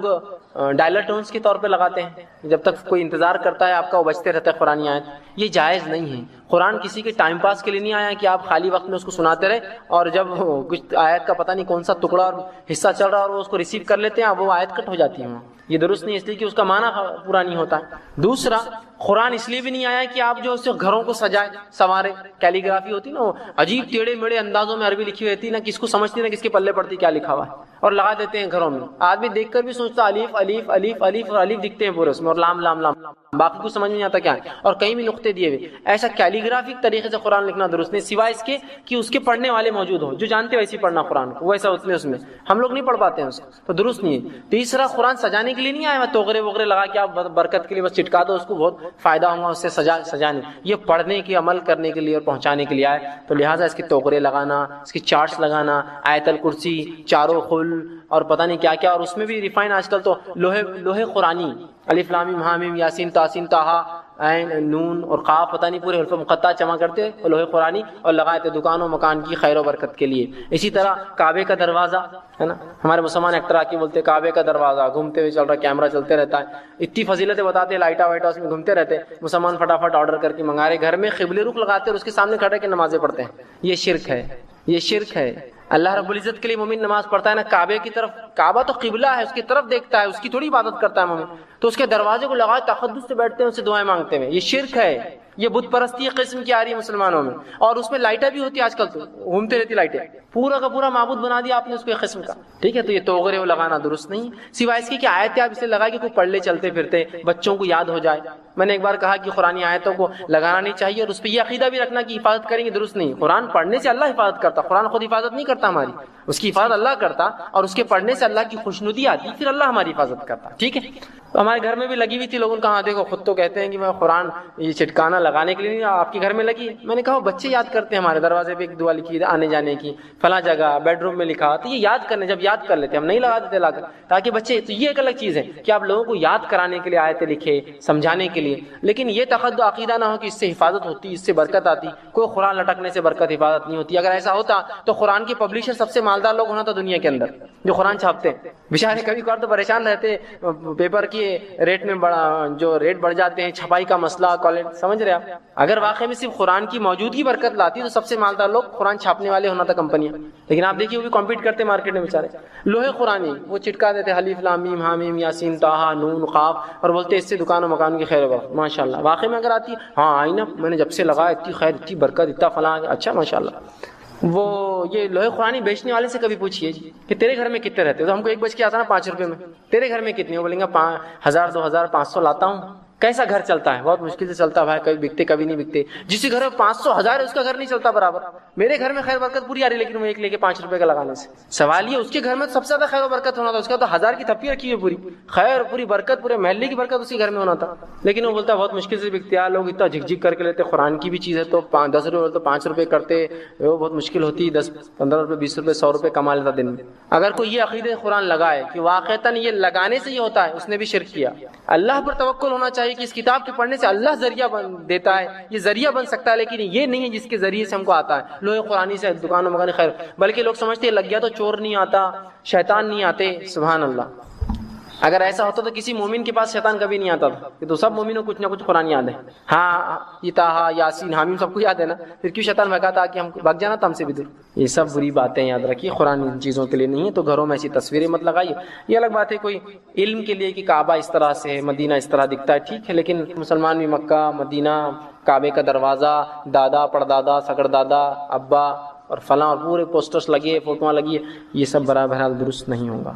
ڈائلر ٹونز کے طور پہ لگاتے ہیں، جب تک کوئی انتظار کرتا ہے آپ کا وہ بجتے رہتا ہے قرآن آیت، یہ جائز نہیں ہے۔ قرآن کسی کے ٹائم پاس کے لیے نہیں آیا کہ آپ خالی وقت میں اس کو سناتے رہے، اور جب کچھ آیت کا پتہ نہیں کون سا ٹکڑا اور حصہ چل رہا اور وہ اس کو ریسیو کر لیتے ہیں، اب وہ آیت کٹ ہو جاتی ہے۔ یہ درست نہیں، اس لیے کہ اس کا معنی پورا نہیں ہوتا ہے۔ دوسرا، قرآن اس لیے بھی نہیں آیا کہ آپ جو اس سے گھروں کو سجائے سنوارے، کیلیگرافی ہوتی نا، وہ عجیب ٹیڑھے میڑے اندازوں میں عربی لکھی ہوئی ہوتی ہے، نہ کس کو سمجھتی نہ کس کے پلے پڑتی کیا لکھا ہوا ہے، اور لگا دیتے ہیں گھروں میں۔ آدمی دیکھ کر بھی سوچتا الف الف الف الف، اور الف دکھتے ہیں پورے اس میں، اور لام لام لام، باقی کو سمجھ نہیں آتا کیا ہے، اور کہیں بھی نقطے دیے ہوئے۔ ایسا کیلیگرافک طریقے سے قرآن لکھنا درست نہیں، سوائے اس کے کہ اس کے پڑھنے والے موجود ہوں جو جانتے ویسے پڑھنا قرآن کو، ویسا اس میں ہم لوگ نہیں پڑھ پاتے ہیں اس کو، تو درست نہیں ہے۔ تیسرا، قرآن سجانے کے لیے نہیں آیا، توغرے وغیرہ لگا کے آپ برکت کے لیے بس چٹکا دو اس کو، بہت فائدہ ہوگا اس سے سجانے، یہ پڑھنے کے عمل کرنے کے لیے اور پہنچانے کے لیے آئے، تو لہٰذا اس کے توغرے لگانا، اس کی چارٹس لگانا، آیت الکرسی، چاروں خل اور پتہ نہیں کیا کیا، اور اس میں بھی ریفائن آج کل تو لوہے قرآنی، الف لام میم ہا میم یاسین تاسین طٰہٰ، عین نون اور قاف پتہ نہیں پورے حروف مقطع جمع کرتے لوح قرآنی اور لگائے تھے دکان و مکان کی خیر و برکت کے لیے. اسی طرح کعبے کا دروازہ ہے نا, ہمارے مسلمان ایکٹر آ کے بولتے کعبے کا دروازہ گھومتے ہوئے چل رہا, کیمرہ چلتے رہتا ہے, اتنی فضیلتیں بتاتے ہیں, لائٹا وائٹا اس میں گھومتے رہتے, مسلمان فٹافٹ آرڈر کر کے منگا رہے, گھر میں قبلے رخ لگاتے اور اس کے سامنے کھڑے کے نمازیں پڑھتے ہیں. یہ شرک ہے, یہ شرک ہے. اللہ رب العزت کے لیے مومن نماز پڑھتا ہے نا کعبے کی طرف, کعبہ تو قبلہ ہے, اس کی طرف دیکھتا ہے, اس کی تھوڑی عبادت کرتا ہے مومن, تو اس کے دروازے کو لگائے تقدس سے بیٹھتے ہیں, اس سے دعائیں مانگتے ہیں. یہ شرک ہے, یہ بت پرستی قسم کی آ رہی ہے مسلمانوں میں, اور اس میں لائٹیں بھی ہوتی ہے آج کل, تو گھومتے رہتی لائٹیں, پورا کا پورا معبود بنا دیا آپ نے اس کو ایک قسم کا. ٹھیک ہے, تو یہ توغرے وہ لگانا درست نہیں, سوائے اس کی کہ آیتیں آپ اسے لگائے کہ کوئی پڑھ لے چلتے پھرتے, بچوں کو یاد ہو جائے. میں نے ایک بار کہا کہ قرآنی آیتوں کو لگانا نہیں چاہیے, اور اس پہ یہ عقیدہ بھی رکھنا کہ حفاظت کریں گے, درست نہیں. قرآن پڑھنے سے اللہ حفاظت کرتا, قرآن خود حفاظت نہیں کرتا ہماری, اس کی حفاظت اللہ کرتا, اور اس کے پڑھنے سے اللہ کی خوشنودی آتی, پھر اللہ ہماری حفاظت کرتا. ٹھیک ہے, تو ہمارے گھر میں بھی لگی ہوئی تھی, لوگوں نے کہا دیکھو خود تو کہتے ہیں کہ میں قرآن یہ چٹکانا لگانے کے لیے نہیں, آپ کے گھر میں لگی. میں نے کہا بچے یاد کرتے ہیں, ہمارے دروازے پہ ایک دعا لکھی آنے جانے کی, فلاں جگہ بیڈ روم میں لکھا, تو یہ یاد کرنے, جب یاد کر لیتے ہم نہیں لگا دیتے لا کر تاکہ بچے, تو یہ ایک الگ چیز ہے کہ آپ لوگوں کو یاد کرانے کے لیے آیتیں لکھے, سمجھانے کے لیے, لیکن یہ تقدس عقیدہ نہ ہو کہ اس سے حفاظت ہوتی, اس سے برکت آتی. کوئی قرآن لٹکنے سے برکت حفاظت نہیں ہوتی. اگر ایسا ہوتا تو قرآن کے پبلشر سب سے مالدار لوگ ہونا تھا دنیا کے اندر, جو قرآن چھاپتے ہیں. بیچارے کبھی کبھار تو پریشان رہتے, پیپر کے ریٹ میں جو ریٹ بڑھ جاتے ہیں, چھپائی کا مسئلہ, کوالٹی, سمجھ رہے آپ. اگر واقعی میں صرف قرآن کی موجودگی برکت لاتی تو سب سے مالدار لوگ قرآن چھاپنے والے ہونا تھا, کمپنیاں. لیکن آپ دیکھیے وہ بھی کمپیٹ کرتے مارکیٹ میں بیچارے. لوہے قرآنی وہ چٹکا دیتے, الف لام میم حامیم یاسین طٰہٰ نون قاف, اور بولتے اس سے دکان و مکان کی خیر و ماشاء اللہ. واقعی میں اگر آتی, ہاں آئی نا, میں نے جب سے لگایا اتنی خیر, اتنی برکت, اتنا فلاں, اچھا ماشاء اللہ. وہ یہ لوہے قرآنی بیچنے والے سے کبھی پوچھیے کہ تیرے گھر میں کتنے رہتے, تو ہم کو ایک بچ کے آتا نا 5 روپے میں, تیرے گھر میں کتنے, وہ بولیں گے 1000 2000 500 لاتا ہوں. کیسا گھر چلتا ہے, بہت مشکل سے چلتا ہے بھائی, کبھی بکتے کبھی نہیں بکتے. جس کے گھر میں 500 1000 ہے اس کا گھر نہیں چلتا برابر. میرے گھر میں خیر برکت پوری آ رہی, لیکن وہ ایک لے کے 5 روپے کا لگانے سے. سوال یہ اس کے گھر میں سب سے زیادہ خیر و برکت ہونا تھا, اس کا تو 1000 کی تھپی رکھی ہوئی, پوری خیر پوری برکت, پورے محلے کی برکت اسی گھر میں ہونا تھا. لیکن وہ بولتا ہے بہت مشکل سے بکتے ہیں, لوگ اتنا جھک جھک کر کے لیتے, قرآن کی بھی چیز ہے تو 10 روپے تو 5 روپے کرتے, وہ بہت مشکل ہوتی, 10 15 روپے 20 روپے 100 روپے کما لیتا دن میں. اگر کوئی یہ عقیدہ قرآن لگائے کہ واقعتاً یہ لگانے سے یہ ہوتا ہے, اس نے بھی شرک کیا. اللہ پر توکل ہونا چاہیے کہ اس کتاب کے پڑھنے سے اللہ ذریعہ دیتا ہے, یہ ذریعہ بن سکتا ہے, لیکن یہ نہیں ہے جس کے ذریعے سے ہم کو آتا ہے. لوہے قرآنی سے دکان و مکان خیر, بلکہ لوگ سمجھتے ہیں لگ گیا تو چور نہیں آتا, شیطان نہیں آتے. سبحان اللہ, اگر ایسا ہوتا تو کسی مومن کے پاس شیطان کبھی نہیں آتا تھا, کہ تو سب مومنوں کو کچھ نہ کچھ قرآن یاد ہے. ہاں یہ طٰہٰ یاسین حامیم سب کو یاد ہے نا, پھر کیوں شیطان بھگاتا کہ ہم بھگ جانا تھا ہم سے بھی دور. یہ سب بری باتیں یاد رکھیے, قرآن ان چیزوں کے لیے نہیں ہے. تو گھروں میں ایسی تصویریں مت لگائیے. یہ الگ بات ہے کوئی علم کے لیے کہ کعبہ اس طرح سے ہے, مدینہ اس طرح دکھتا ہے, ٹھیک ہے, لیکن مسلمان بھی مکہ مدینہ, کعبے کا دروازہ, دادا پردادا سگڑ دادا ابا اور فلاں, اور پورے پوسٹرز لگے, فوٹوਆਂ لگی, یہ سب برابر درست نہیں ہوگا.